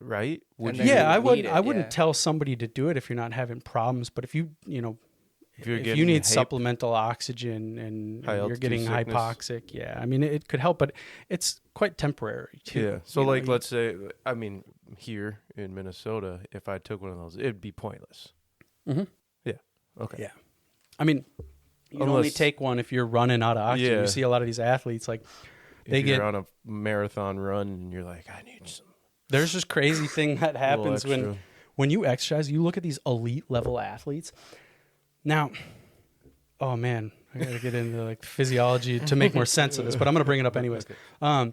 right? I wouldn't tell somebody to do it if you're not having problems. But if you need supplemental oxygen and you're getting sickness. Hypoxic, I mean, it could help, but it's quite temporary too. Yeah. So let's say, I mean, here in Minnesota, if I took one of those, it'd be pointless. Mm-hmm. Yeah. Okay. Yeah. I mean, you only take one if you're running out of oxygen. Yeah. You see a lot of these athletes, like you're on a marathon run and you're like, I need some. There's this crazy thing that happens when you exercise. You look at these elite level athletes. Now, oh man, I got to get into like physiology to make more sense of this, but I'm going to bring it up anyways. Okay.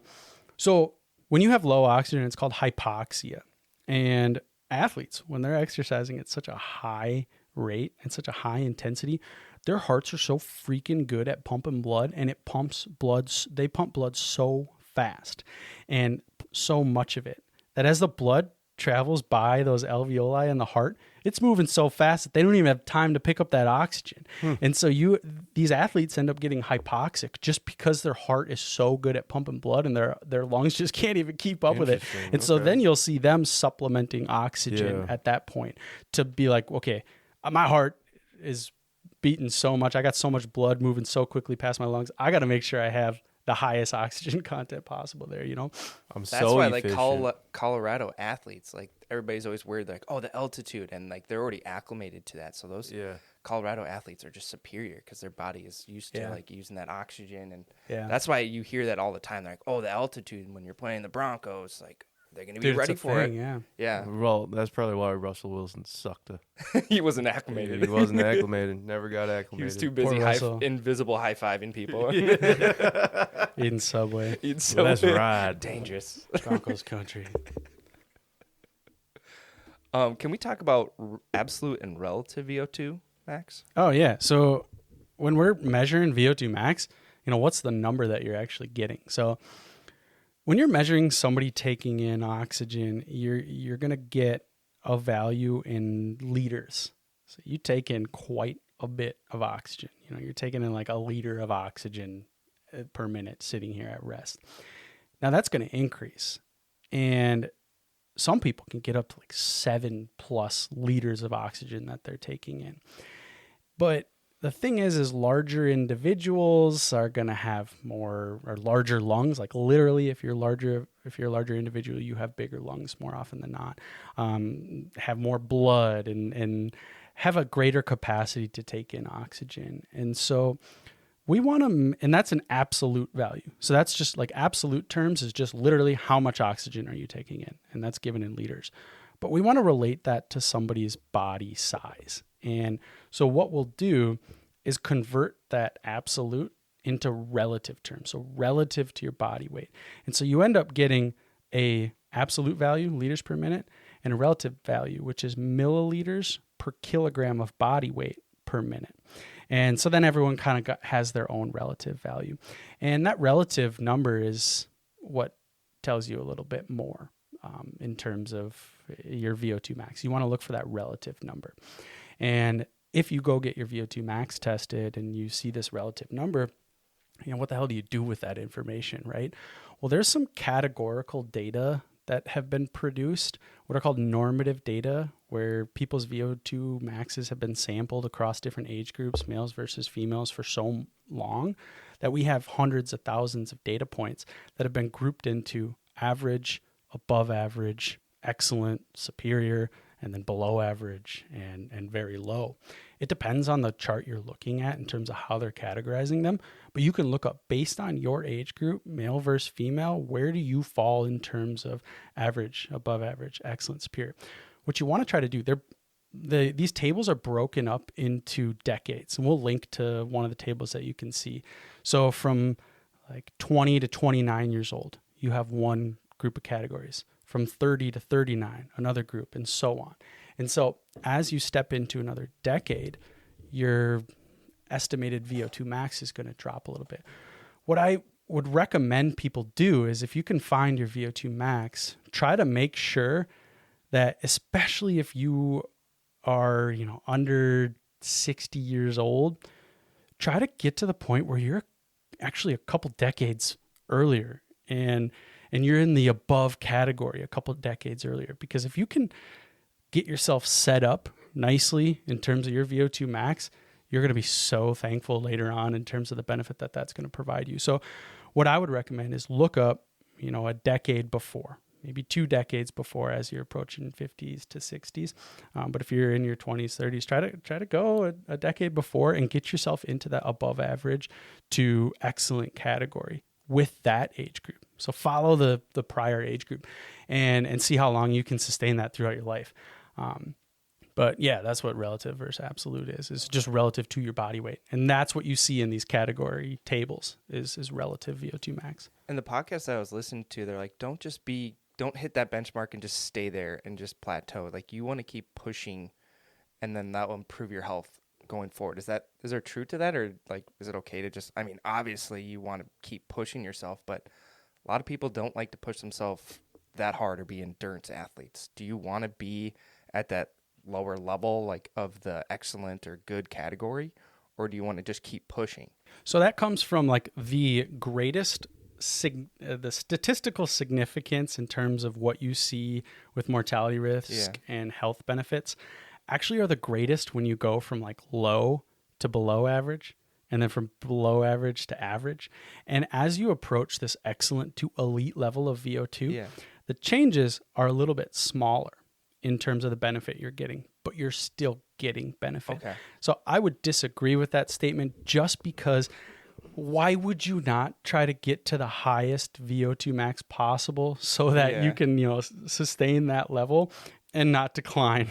So when you have low oxygen, it's called hypoxia. And athletes, when they're exercising at such a high rate and such a high intensity, their hearts are so freaking good at pumping blood, and it pumps blood. They pump blood so fast and so much of it that as the blood travels by those alveoli in the heart, it's moving so fast that they don't even have time to pick up that oxygen. And so these athletes end up getting hypoxic just because their heart is so good at pumping blood and their lungs just can't even keep up with it. And so then you'll see them supplementing oxygen at that point to be like, okay, my heart is beating so much. I got so much blood moving so quickly past my lungs. I got to make sure I have the highest oxygen content possible there, That's why like Colorado athletes, like everybody's always worried, like, oh, the altitude, and like they're already acclimated to that. So those Colorado athletes are just superior because their body is used to like using that oxygen, and that's why you hear that all the time. They're like, oh, the altitude when you're playing the Broncos, like they're going to be ready for it. Yeah. Yeah. Well, that's probably why Russell Wilson sucked. He wasn't acclimated. He wasn't acclimated. Never got acclimated. He was too busy invisible high-fiving people. Eating Subway. Eating Subway. Let's ride. Dangerous. Broncos country. Can we talk about absolute and relative VO2 max? Oh, yeah. So when we're measuring VO2 max, what's the number that you're actually getting? So when you're measuring somebody taking in oxygen, you're going to get a value in liters. So you take in quite a bit of oxygen. You're taking in like a liter of oxygen per minute sitting here at rest. Now that's going to increase. And some people can get up to like 7+ liters of oxygen that they're taking in. But the thing is larger individuals are going to have more or larger lungs. Like literally, if you're a larger individual, you have bigger lungs more often than not, have more blood and have a greater capacity to take in oxygen. And so we want to, and that's an absolute value. So that's just like absolute terms is just literally how much oxygen are you taking in? And that's given in liters. But we want to relate that to somebody's body size. And so what we'll do is convert that absolute into relative terms. So relative to your body weight. And so you end up getting a absolute value, liters per minute, and a relative value, which is milliliters per kilogram of body weight per minute. And so then everyone kind of has their own relative value. And that relative number is what tells you a little bit more in terms of your VO2 max. You want to look for that relative number. And if you go get your VO2 max tested and you see this relative number, what the hell do you do with that information, right? Well, there's some categorical data that have been produced, what are called normative data, where people's VO2 maxes have been sampled across different age groups, males versus females, for so long that we have hundreds of thousands of data points that have been grouped into average, above average, excellent, superior, and then below average and very low. It depends on the chart you're looking at in terms of how they're categorizing them, but you can look up based on your age group, male versus female, where do you fall in terms of average, above average, excellent, superior. What you want to try to do, these tables are broken up into decades, and we'll link to one of the tables that you can see. So from like 20 to 29 years old, you have one group of categories. From 30 to 39, another group, and so on. And so as you step into another decade, your estimated VO2 max is going to drop a little bit. What I would recommend people do is if you can find your VO2 max, try to make sure that, especially if you are, under 60 years old, try to get to the point where you're actually a couple decades earlier and you're in the above category a couple of decades earlier. Because if you can get yourself set up nicely in terms of your VO2 max, you're going to be so thankful later on in terms of the benefit that that's going to provide you. So what I would recommend is look up, a decade before, maybe 2 decades before as you're approaching 50s to 60s. But if you're in your 20s, 30s, try to go a decade before and get yourself into that above average to excellent category with that age group. So follow the prior age group and see how long you can sustain that throughout your life. But yeah, that's what relative versus absolute is just relative to your body weight. And that's what you see in these category tables is relative VO2 max. And the podcast that I was listening to, they're like, don't hit that benchmark and just stay there and just plateau. Like you want to keep pushing and then that will improve your health going forward. Is there truth to that, or like is it okay to just, obviously you want to keep pushing yourself, but a lot of people don't like to push themselves that hard or be endurance athletes. Do you want to be at that lower level, like of the excellent or good category, or do you want to just keep pushing? So that comes from like the greatest the statistical significance in terms of what you see with mortality risk and health benefits actually are the greatest when you go from like low to below average and then from below average to average. And as you approach this excellent to elite level of VO2, the changes are a little bit smaller in terms of the benefit you're getting, but you're still getting benefit. Okay. So I would disagree with that statement just because why would you not try to get to the highest VO2 max possible so that you can, sustain that level and not decline?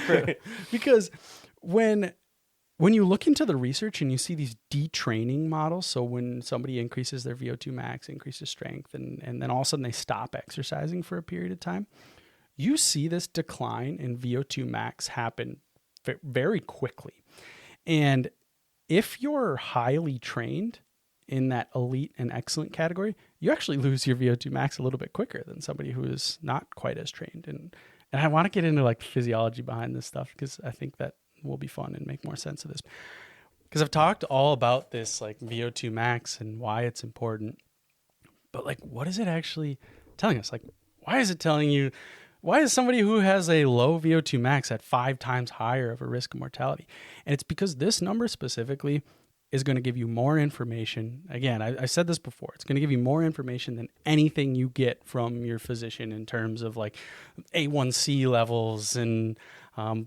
Right. Because when you look into the research and you see these detraining models, so when somebody increases their VO2 max, increases strength, and then all of a sudden they stop exercising for a period of time, you see this decline in VO2 max happen very quickly. And if you're highly trained in that elite and excellent category, you actually lose your VO2 max a little bit quicker than somebody who is not quite as trained. And I want to get into like physiology behind this stuff because I think that will be fun and make more sense of this. Because I've talked all about this like VO2 max and why it's important. But like, what is it actually telling us? Like, why is it telling you? Why is somebody who has a low VO2 max at 5 times higher of a risk of mortality? And it's because this number specifically is going to give you more information. Again, I said this before. It's going to give you more information than anything you get from your physician in terms of like A1C levels and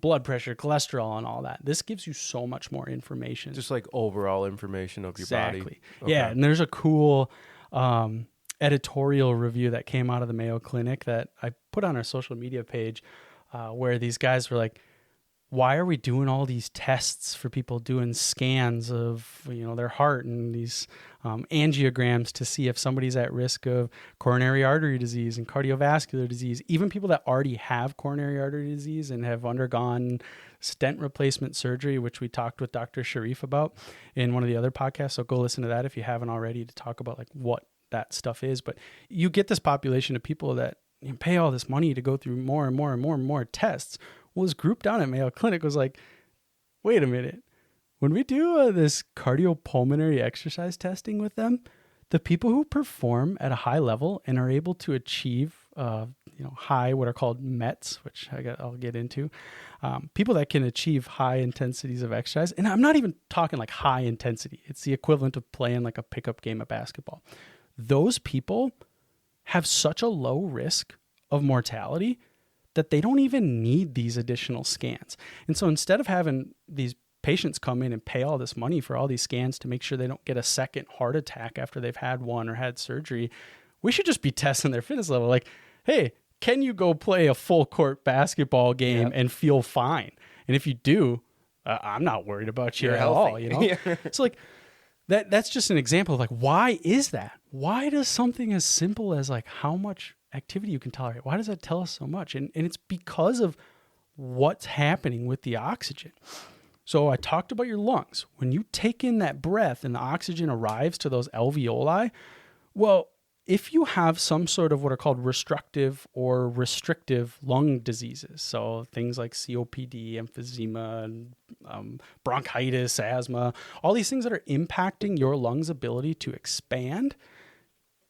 blood pressure, cholesterol, and all that. This gives you so much more information. Just like overall information of your body. Exactly. Yeah, and there's a cool editorial review that came out of the Mayo Clinic that I put on our social media page where these guys were like, why are we doing all these tests for people doing scans of their heart and these angiograms to see if somebody's at risk of coronary artery disease and cardiovascular disease, even people that already have coronary artery disease and have undergone stent replacement surgery, which we talked with Dr. Sharif about in one of the other podcasts. So go listen to that if you haven't already, to talk about like what that stuff is. But you get this population of people that pay all this money to go through more and more and more and more tests. Well, this group down at Mayo Clinic was like, wait a minute, when we do this cardiopulmonary exercise testing with them, the people who perform at a high level and are able to achieve high, what are called METs, which I'll get into, people that can achieve high intensities of exercise, and I'm not even talking like high intensity, it's the equivalent of playing like a pickup game of basketball. Those people have such a low risk of mortality that they don't even need these additional scans. And so instead of having these patients come in and pay all this money for all these scans to make sure they don't get a second heart attack after they've had one or had surgery, we should just be testing their fitness level. Like, hey, can you go play a full court basketball game and feel fine? And if you do, I'm not worried about you You're at healthy. all. So like, that's just an example of like, why is that? Why does something as simple as like how much activity you can tolerate, why does that tell us so much? And it's because of what's happening with the oxygen. So I talked about your lungs. When you take in that breath and the oxygen arrives to those alveoli, well, if you have some sort of what are called restrictive or restrictive lung diseases, so things like COPD, emphysema, bronchitis, asthma, all these things that are impacting your lungs' ability to expand,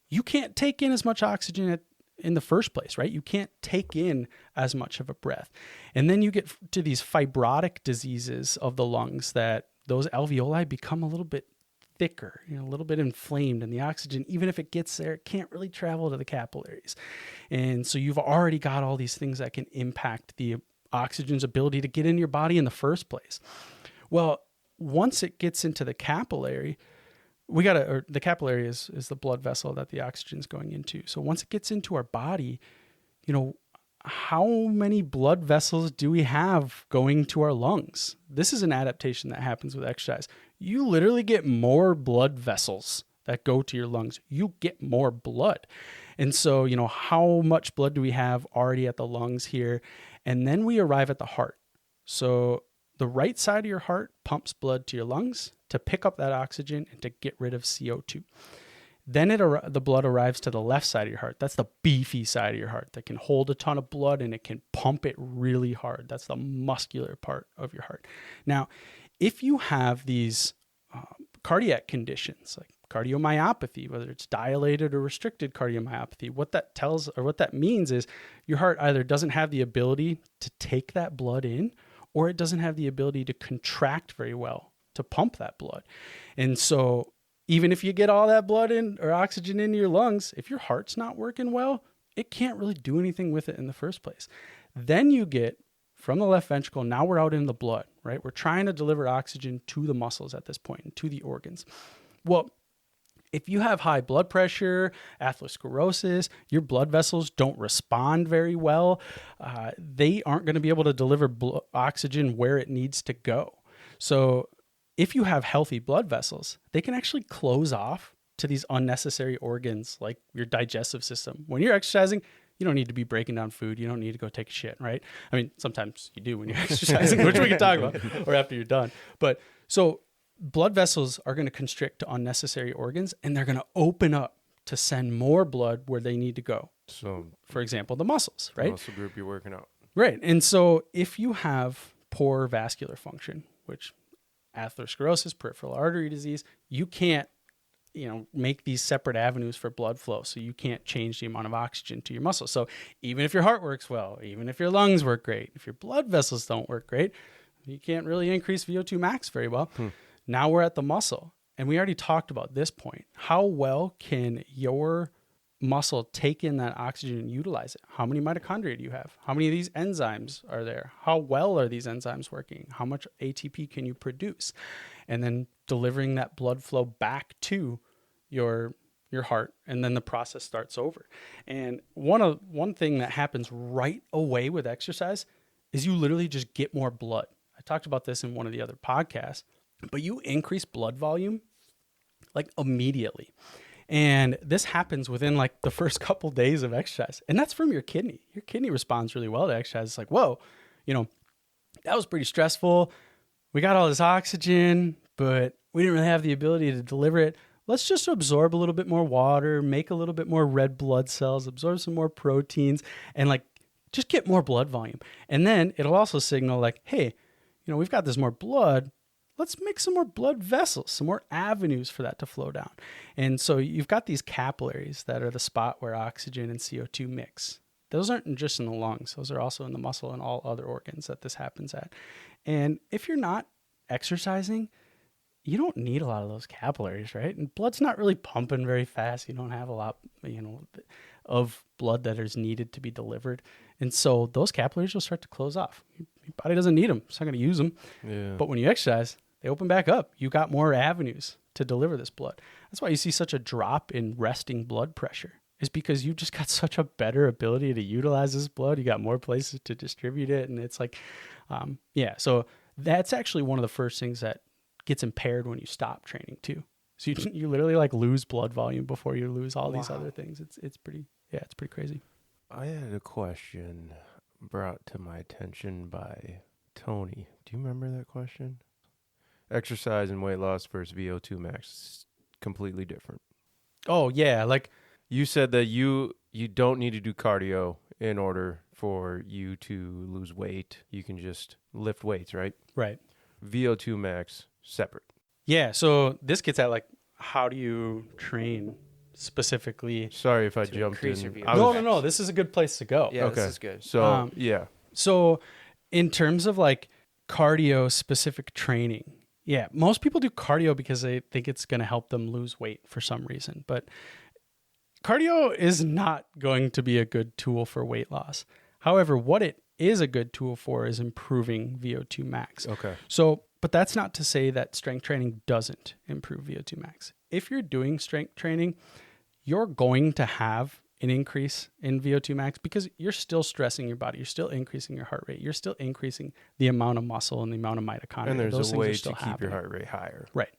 you can't take in as much oxygen in the first place, right? You can't take in as much of a breath. And then you get to these fibrotic diseases of the lungs that those alveoli become a little bit thicker, a little bit inflamed, and the oxygen, even if it gets there, it can't really travel to the capillaries. And so you've already got all these things that can impact the oxygen's ability to get in your body in the first place. Well, once it gets into the capillary, the capillary is the blood vessel that the oxygen is going into. So once it gets into our body, how many blood vessels do we have going to our lungs? This is an adaptation that happens with exercise. You literally get more blood vessels that go to your lungs. You get more blood. And so, how much blood do we have already at the lungs here? And then we arrive at the heart. So the right side of your heart pumps blood to your lungs to pick up that oxygen and to get rid of CO2. Then the blood arrives to the left side of your heart. That's the beefy side of your heart that can hold a ton of blood and it can pump it really hard. That's the muscular part of your heart. Now, if you have these cardiac conditions like cardiomyopathy, whether it's dilated or restricted cardiomyopathy, what that means is your heart either doesn't have the ability to take that blood in, or it doesn't have the ability to contract very well to pump that blood. And so even if you get all that blood in or oxygen into your lungs, if your heart's not working well, it can't really do anything with it in the first place. Then you get from the left ventricle, now we're out in the blood, right? We're trying to deliver oxygen to the muscles at this point and to the organs. Well, if you have high blood pressure, atherosclerosis, your blood vessels don't respond very well, they aren't going to be able to deliver oxygen where it needs to go. So if you have healthy blood vessels, they can actually close off to these unnecessary organs like your digestive system. When you're exercising, you don't need to be breaking down food. You don't need to go take a shit, right? I mean, sometimes you do when you're exercising, which we can talk about, or after you're done. But so blood vessels are going to constrict to unnecessary organs, and they're going to open up to send more blood where they need to go. So, for example, the muscles, right? Muscle group you're working out. Right. And so if you have poor vascular function, which atherosclerosis, peripheral artery disease, you can't, make these separate avenues for blood flow. So you can't change the amount of oxygen to your muscles. So even if your heart works well, even if your lungs work great, if your blood vessels don't work great, you can't really increase VO2 max very well. Now we're at the muscle, and we already talked about this point. How well can your muscle take in that oxygen and utilize it? How many mitochondria do you have? How many of these enzymes are there? How well are these enzymes working? How much ATP can you produce? And then delivering that blood flow back to your heart, and then the process starts over. And one thing that happens right away with exercise is you literally just get more blood. I talked about this in one of the other podcasts, but you increase blood volume like immediately. And this happens within like the first couple days of exercise. And that's from your kidney. Your kidney responds really well to exercise. It's like, whoa, that was pretty stressful. We got all this oxygen, but we didn't really have the ability to deliver it. Let's just absorb a little bit more water, make a little bit more red blood cells, absorb some more proteins, and like just get more blood volume. And then it'll also signal like, hey, we've got this more blood. Let's make some more blood vessels, some more avenues for that to flow down. And so you've got these capillaries that are the spot where oxygen and CO2 mix. Those aren't just in the lungs. Those are also in the muscle and all other organs that this happens at. And if you're not exercising, you don't need a lot of those capillaries, right? And blood's not really pumping very fast. You don't have a lot, of blood that is needed to be delivered. And so those capillaries will start to close off. Your body doesn't need them. It's not going to use them. Yeah. But when you exercise, they open back up. You got more avenues to deliver this blood. That's why you see such a drop in resting blood pressure, is because you just got such a better ability to utilize this blood. You got more places to distribute it. And it's like, so that's actually one of the first things that gets impaired when you stop training too. So you literally like lose blood volume before you lose all these other things. It's pretty crazy. I had a question brought to my attention by Tony. Do you remember that question? Exercise and weight loss versus VO2 max, completely different. Oh yeah, like you said that you don't need to do cardio in order for you to lose weight. You can just lift weights, right? Right. VO2 max separate. Yeah, so this gets at like, how do you train specifically? Sorry if I jumped in. your No. This is a good place to go. Yeah, okay. This is good. So, So in terms of like cardio specific training, yeah, most people do cardio because they think it's going to help them lose weight for some reason. But cardio is not going to be a good tool for weight loss. However, what it is a good tool for is improving VO2 max. Okay. So, but that's not to say that strength training doesn't improve VO2 max. If you're doing strength training, you're going to have an increase in VO2 max because you're still stressing your body. You're still increasing your heart rate. You're still increasing the amount of muscle and the amount of mitochondria. And there's Those a way things are to still keep your happening. heart rate higher. Right.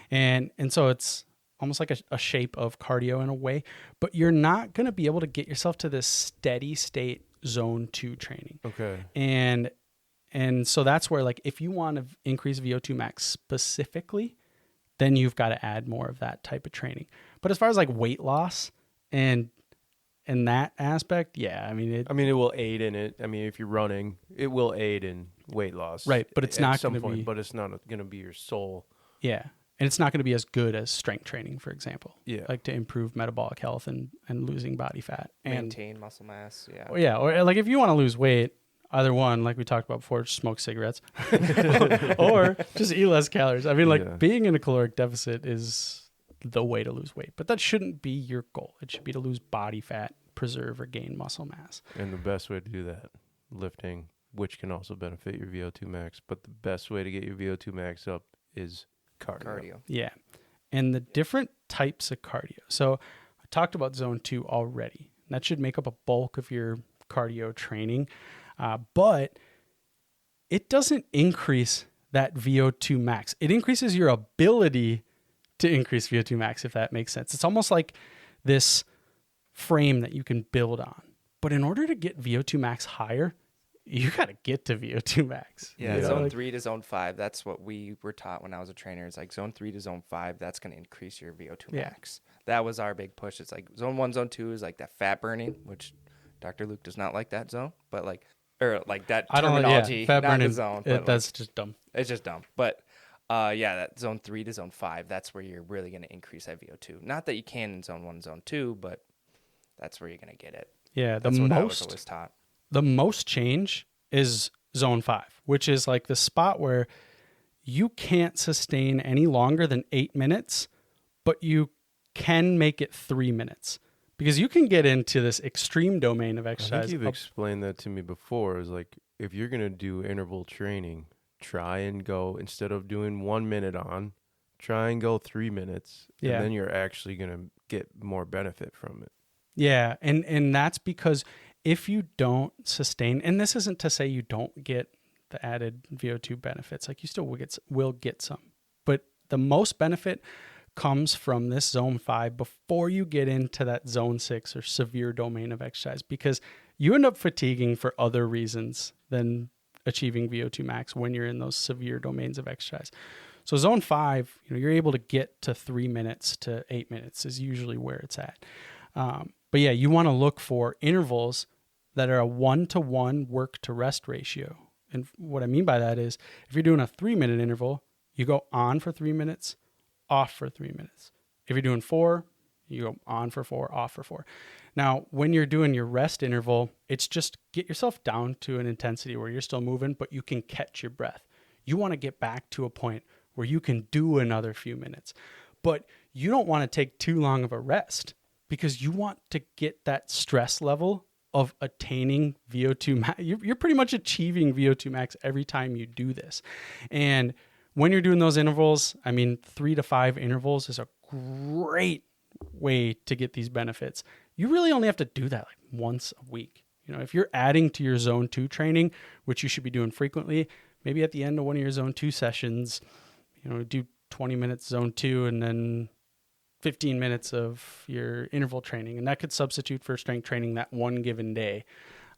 And so it's almost like a shape of cardio in a way, but you're not going to be able to get yourself to this steady state zone 2 training. Okay. And so that's where, like, if you want to increase VO2 max specifically, then you've got to add more of that type of training. But as far as like weight loss and that aspect, yeah, I mean, it will aid in it. I mean, if you're running, it will aid in weight loss. Right, but it's not going to be. But it's not going to be your sole. Yeah, and it's not going to be as good as strength training, for example. Yeah, like to improve metabolic health and losing body fat and maintain muscle mass. Yeah. Or like if you want to lose weight, either one, like we talked about before, smoke cigarettes or just eat less calories. I mean, being in a caloric deficit is the way to lose weight, but that shouldn't be your goal. It should be to lose body fat, preserve or gain muscle mass. And the best way to do that, lifting, which can also benefit your VO2 max, but the best way to get your VO2 max up is cardio. Yeah. and the different types of cardio. So I talked about zone 2 already. That should make up a bulk of your cardio training, but it doesn't increase that VO2 max. It increases your ability to increase VO2 max, if that makes sense. It's almost like this frame that you can build on. But in order to get VO2 max higher, you got to get to VO2 max. Yeah, you know, zone like- 3 to zone 5, that's what we were taught when I was a trainer. It's like zone 3 to zone 5, that's going to increase your VO2 Yeah. max. That was our big push. It's like zone 1, zone 2 is like that fat burning, which Dr. Luke does not like that zone, but like, or like that I don't terminology, fat not burning, the zone. But that's just dumb. it's just dumb. But yeah, that zone 3 to zone 5, that's where you're really going to increase that VO2. Not that you can in zone 1, zone 2, but that's where you're going to get it. Yeah, That's what I was always taught. the most change is zone 5, which is like the spot where you can't sustain any longer than 8 minutes, but you can make it 3 minutes, because you can get into this extreme domain of I exercise. think you've explained that to me before. Is like, if you're going to do interval training, try and go, instead of doing 1 minute on, try and go 3 minutes. Yeah. And then you're actually going to get more benefit from it. Yeah, and that's because if you don't sustain, and this isn't to say you don't get the added VO2 benefits, like you still will get some, but the most benefit comes from this zone 5 before you get into that zone 6 or severe domain of exercise, because you end up fatiguing for other reasons than achieving VO2 max when you're in those severe domains of exercise. So zone 5, you're able to get to 3 minutes to 8 minutes is usually where it's at. But yeah, you want to look for intervals that are a 1-to-1 work to rest ratio. And what I mean by that is, if you're doing a 3-minute interval, you go on for 3 minutes, off for 3 minutes. If you're doing 4, you go on for 4, off for 4. Now, when you're doing your rest interval, it's just get yourself down to an intensity where you're still moving, but you can catch your breath. You want to get back to a point where you can do another few minutes, but you don't want to take too long of a rest, because you want to get that stress level of attaining VO2 max. You're pretty much achieving VO2 max every time you do this. And when you're doing those intervals, 3 to 5 intervals is a great way to get these benefits. You really only have to do that like once a week. If you're adding to your zone 2 training, which you should be doing frequently, maybe at the end of one of your zone 2 sessions, do 20 minutes zone 2 and then 15 minutes of your interval training. And that could substitute for strength training that one given day,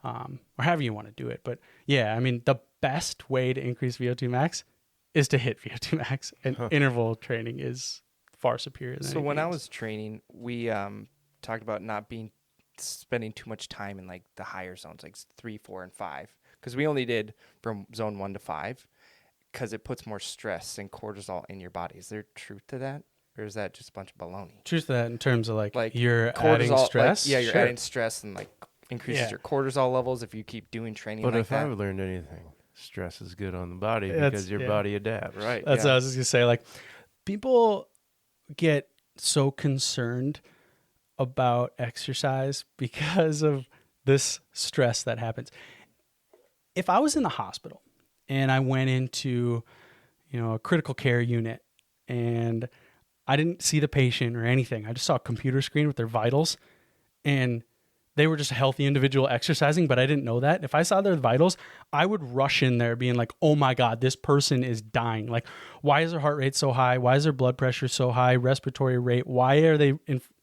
or however you want to do it. But yeah, the best way to increase VO2 max is to hit VO2 max, and interval training is far superior than So when I anything was training, we talked about not spending too much time in like the higher zones, like 3, 4, and 5, because we only did from zone 1 to 5, because it puts more stress and cortisol in your body. Is there truth to that? Or is that just a bunch of baloney? Truth to that, in terms of like you're cortisol, adding stress. you're Sure. adding stress and like increases your cortisol levels if you keep doing training But like if that. I've learned anything, stress is good on the body That's- because your yeah. body adapts. Right. That's yeah. what I was just gonna say. Like, people get so concerned about exercise because of this stress that happens. If I was in the hospital and I went into, a critical care unit and I didn't see the patient or anything, I just saw a computer screen with their vitals, and they were just a healthy individual exercising, but I didn't know that. If I saw their vitals, I would rush in there being like, oh my God, this person is dying. Like, why is their heart rate so high? Why is their blood pressure so high? Respiratory rate? Why are they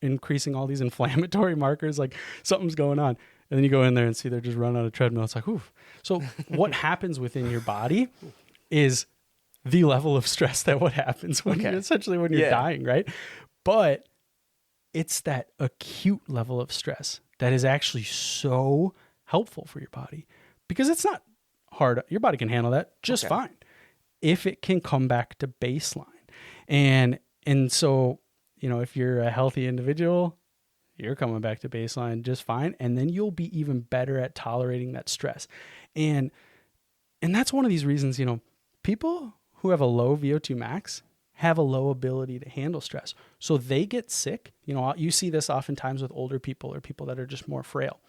increasing all these inflammatory markers? Like, something's going on. And then you go in there and see they're just running on a treadmill. It's like, oof. So what happens within your body is the level of stress that what happens when you're dying, right? But it's that acute level of stress that is actually so helpful for your body, because it's not hard. Your body can handle that just fine if it can come back to baseline. And so, if you're a healthy individual, you're coming back to baseline just fine. And then you'll be even better at tolerating that stress. And that's one of these reasons, people who have a low VO2 max have a low ability to handle stress. So they get sick. You see this oftentimes with older people or people that are just more frail.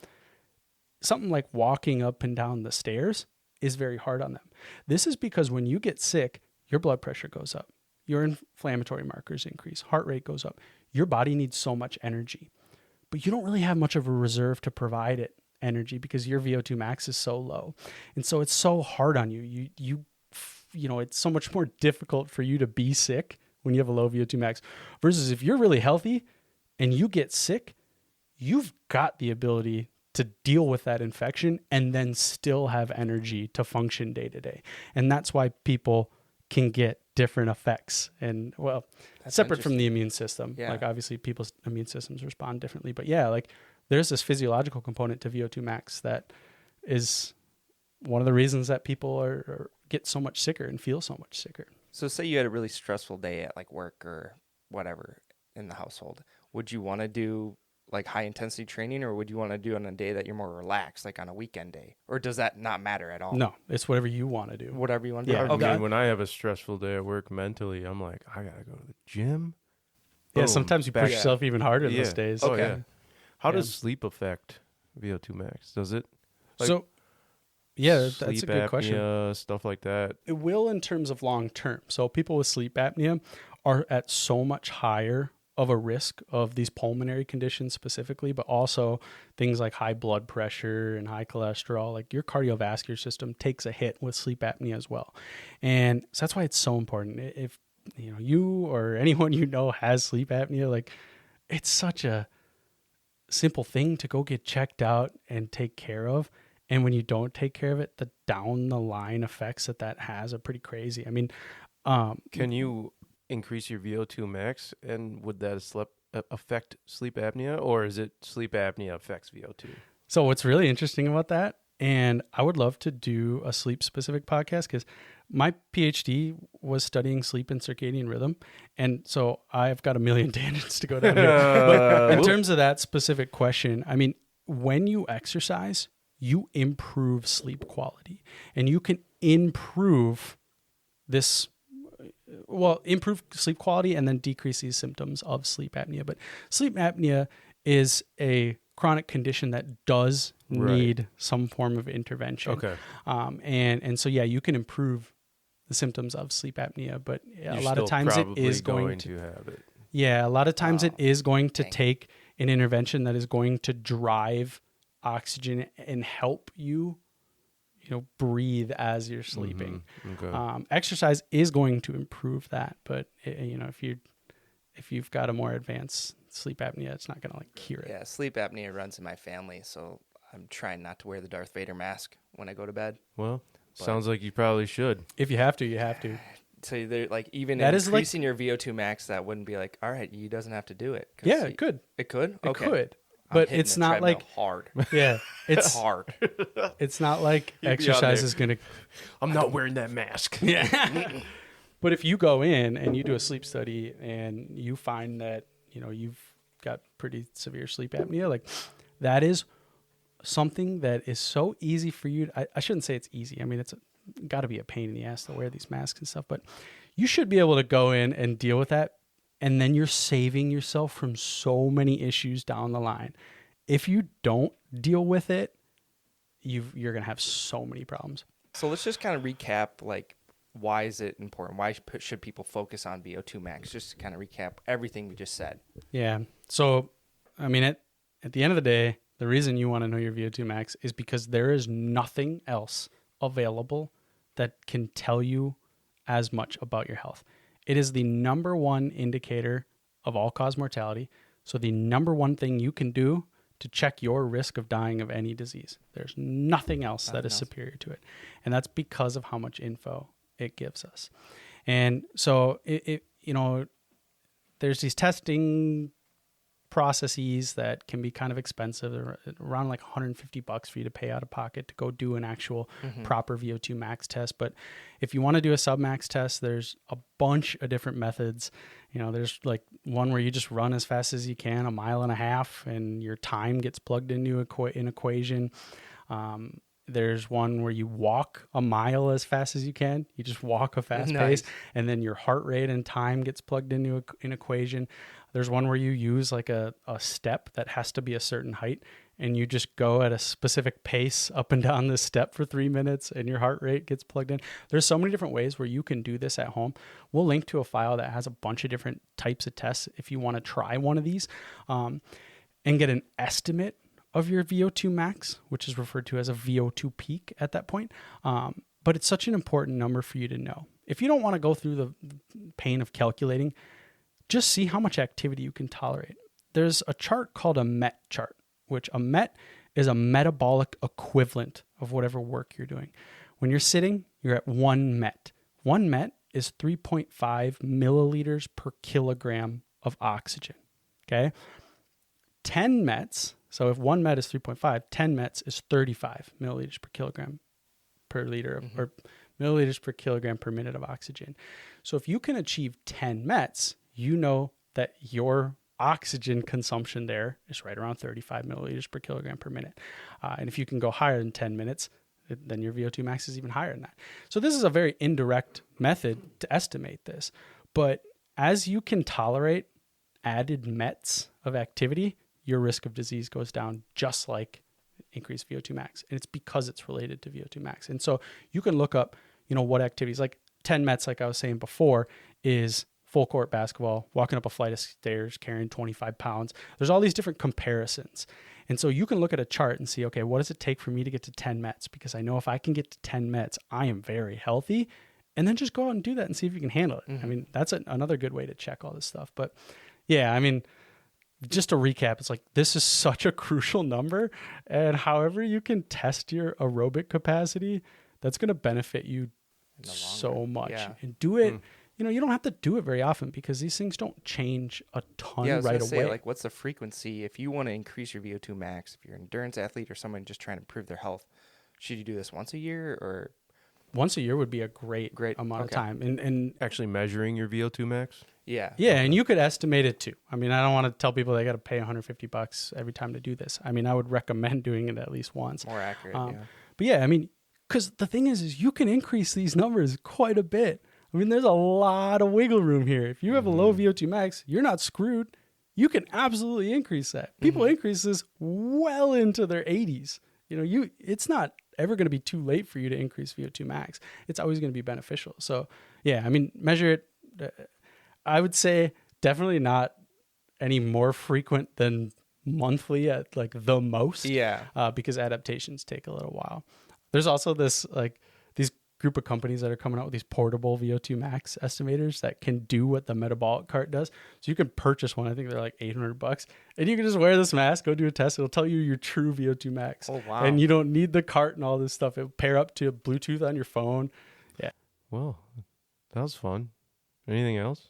Something like walking up and down the stairs is very hard on them. This is because when you get sick, your blood pressure goes up. your inflammatory markers increase, heart rate goes up. Your body needs so much energy, but you don't really have much of a reserve to provide it energy because your VO2 max is so low. And so it's so hard on you. You know, it's so much more difficult for you to be sick when you have a low VO2 max versus if you're really healthy and you get sick, you've got the ability to deal with that infection and then still have energy to function day to day. And that's why people can get different effects. And well, That's separate from the immune system. Yeah. Like obviously people's immune systems respond differently, but yeah, like there's this physiological component to VO2 max that is one of the reasons that people are get so much sicker and feel so much sicker. So say you had a really stressful day at like work or whatever in the household. Would you want to do like high intensity training, or would you want to do it on a day that you're more relaxed, like on a weekend day? Or does that not matter at all? No, it's whatever you want to do. Whatever you want to do? Yeah. I Okay. mean, when I have a stressful day at work mentally, I'm like, I gotta go to the gym. Yeah, Boom, sometimes you back- push yourself even harder Yeah. those days. Oh Okay. yeah. How Yeah. does sleep affect VO2 max? Does it? Like, So yeah, that's sleep a good question. apnea, stuff like that. It will in terms of long term. So people with sleep apnea are at so much higher of a risk of these pulmonary conditions specifically, but also things like high blood pressure and high cholesterol. Like your cardiovascular system takes a hit with sleep apnea as well. And so that's why it's so important. If you know you or anyone you know has sleep apnea, like it's such a simple thing to go get checked out and take care of. And when you don't take care of it, the down the line effects that has are pretty crazy. I mean, Can you increase your VO2 max, and would that affect sleep apnea, or is it sleep apnea affects VO2? so what's really interesting about that, and I would love to do a sleep specific podcast because my PhD was studying sleep and circadian rhythm. And so I've got a million tangents to go down here. But in terms of that specific question, I mean, when you exercise, you improve sleep quality and you can improve improve sleep quality and then decrease these symptoms of sleep apnea. But sleep apnea is a chronic condition that does need some form of intervention. Okay. And so, yeah, you can improve the symptoms of sleep apnea, but You're a lot of still times it probably is going to have it. yeah, a lot of times it is going to Dang. take an intervention that is going to drive oxygen and help you, breathe as you're sleeping. Okay. Exercise is going to improve that, but if you've got a more advanced sleep apnea, it's not going to cure it. Yeah, sleep apnea runs in my family, so I'm trying not to wear the Darth Vader mask when I go to bed. Well, But- sounds like you probably should. If you have to, you have to. So they're like, even That is increasing your VO2 max, that wouldn't be like, all right, he doesn't have to do it. 'Cause Yeah, he- it could. It could? It Okay. could. I'm But hitting it's the not treadmill like hard. yeah, it's hard. it's not like You'd be on exercise there. is going to I'm not wearing that mask. yeah. But if you go in and you do a sleep study and you find that, you've got pretty severe sleep apnea, like that is something that is so easy for you. I shouldn't say it's easy. I mean, it's got to be a pain in the ass to wear these masks and stuff, but you should be able to go in and deal with that. And then you're saving yourself from so many issues down the line. If you don't deal with it, you're going to have so many problems. So let's just kind of recap, like, why is it important? Why should people focus on VO2 max? Just to kind of recap everything we just said. Yeah. So, I mean, at the end of the day, the reason you want to know your VO2 max is because there is nothing else available that can tell you as much about your health. It is the number one indicator of all-cause mortality. So the number one thing you can do to check your risk of dying of any disease. There's nothing else that is superior to it. And that's because of how much info it gives us. And so there's these testing processes that can be kind of expensive. They're around like $150 for you to pay out of pocket to go do an actual proper VO2 max test. But if you want to do a submax test, there's a bunch of different methods. There's like one where you just run as fast as you can, 1.5 miles, and your time gets plugged into an equation. There's one where you walk 1 mile as fast as you can. You just walk a fast pace, and then your heart rate and time gets plugged into an equation. There's one where you use like a step that has to be a certain height, and you just go at a specific pace up and down this step for 3 minutes, and your heart rate gets plugged in. There's so many different ways where you can do this at home. We'll link to a file that has a bunch of different types of tests if you want to try one of these and get an estimate of your VO2 max, which is referred to as a VO2 peak at that point. But it's such an important number for you to know. If you don't want to go through the pain of calculating, just see how much activity you can tolerate. There's a chart called a MET chart, which a MET is a metabolic equivalent of whatever work you're doing. When you're sitting, you're at 1 MET. 1 MET is 3.5 milliliters per kilogram of oxygen. Okay? 10 METs, so if 1 MET is 3.5, 10 METs is 35 milliliters per kilogram per liter, or milliliters per kilogram per minute of oxygen. So if you can achieve 10 METs, you know that your oxygen consumption there is right around 35 milliliters per kilogram per minute. And if you can go higher than 10 minutes, then your VO2 max is even higher than that. So this is a very indirect method to estimate this. But as you can tolerate added METs of activity, your risk of disease goes down just like increased VO2 max. And it's because it's related to VO2 max. And so you can look up, what activities, like 10 METs, like I was saying before, is full court basketball, walking up a flight of stairs, carrying 25 pounds. There's all these different comparisons. And so you can look at a chart and see, okay, what does it take for me to get to 10 METs? Because I know if I can get to 10 METs, I am very healthy. And then just go out and do that and see if you can handle it. I mean, that's another good way to check all this stuff. But yeah, I mean, just to recap, it's like, this is such a crucial number. And however you can test your aerobic capacity, that's going to benefit you so much. Yeah. And do it. You don't have to do it very often because these things don't change a ton right away. Like, what's the frequency? If you want to increase your VO2 max, if you're an endurance athlete or someone just trying to improve their health, should you do this once a year or? Once a year would be a great amount of time. And actually measuring your VO2 max? Yeah. Yeah, and you could estimate it too. I mean, I don't want to tell people they got to pay $150 every time to do this. I mean, I would recommend doing it at least once. More accurate, But yeah, I mean, because the thing is you can increase these numbers quite a bit. I mean, there's a lot of wiggle room here. If you have a low VO2 max, you're not screwed. You can absolutely increase that. People increase this well into their 80s. It's not ever going to be too late for you to increase VO2 max. It's always going to be beneficial. So yeah, I mean, measure it. I would say definitely not any more frequent than monthly at like the most. Yeah. Because adaptations take a little while. There's also these group of companies that are coming out with these portable VO2 max estimators that can do what the metabolic cart does. So you can purchase one. I think they're like $800, and you can just wear this mask, go do a test. It'll tell you your true VO2 max. Oh, wow. And you don't need the cart and all this stuff. It'll pair up to Bluetooth on your phone. Yeah. Well, that was fun. Anything else?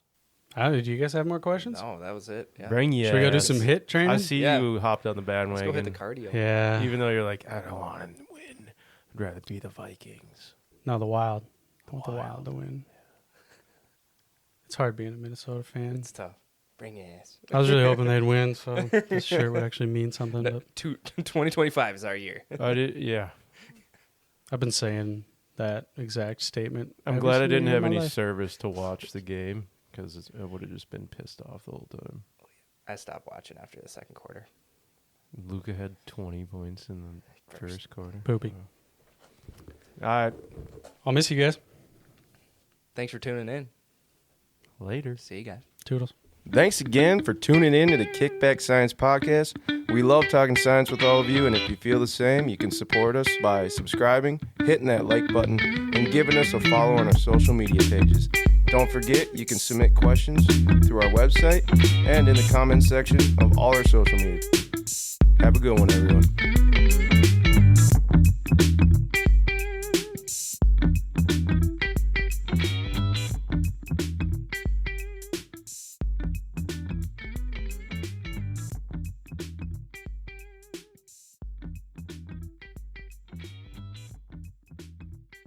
Do you guys have more questions? No, that was it. Yeah. Bring Should we go do some HIIT training? I see you hopped on the bandwagon. Let's go hit the cardio. Yeah. Even though you're like, I don't want to win. I'd rather be the Vikings. No, the Wild. I want the Wild to win. It's hard being a Minnesota fan. It's tough. Bring your ass. I was really hoping they'd win, so this shirt would actually mean something. But 2025 is our year. Yeah. I've been saying that exact statement. I'm every glad I single didn't year have of my any life. service to watch the game because I would have just been pissed off the whole time. I stopped watching after the second quarter. Luka had 20 points in the first quarter. Poopy. All right. I'll miss you guys. Thanks for tuning in. Later. See you guys. Toodles. Thanks again for tuning in to the Kickback Science Podcast. We love talking science with all of you, and if you feel the same, you can support us by subscribing, hitting that like button, and giving us a follow on our social media pages. Don't forget, you can submit questions through our website and in the comments section of all our social media. Have a good one, everyone.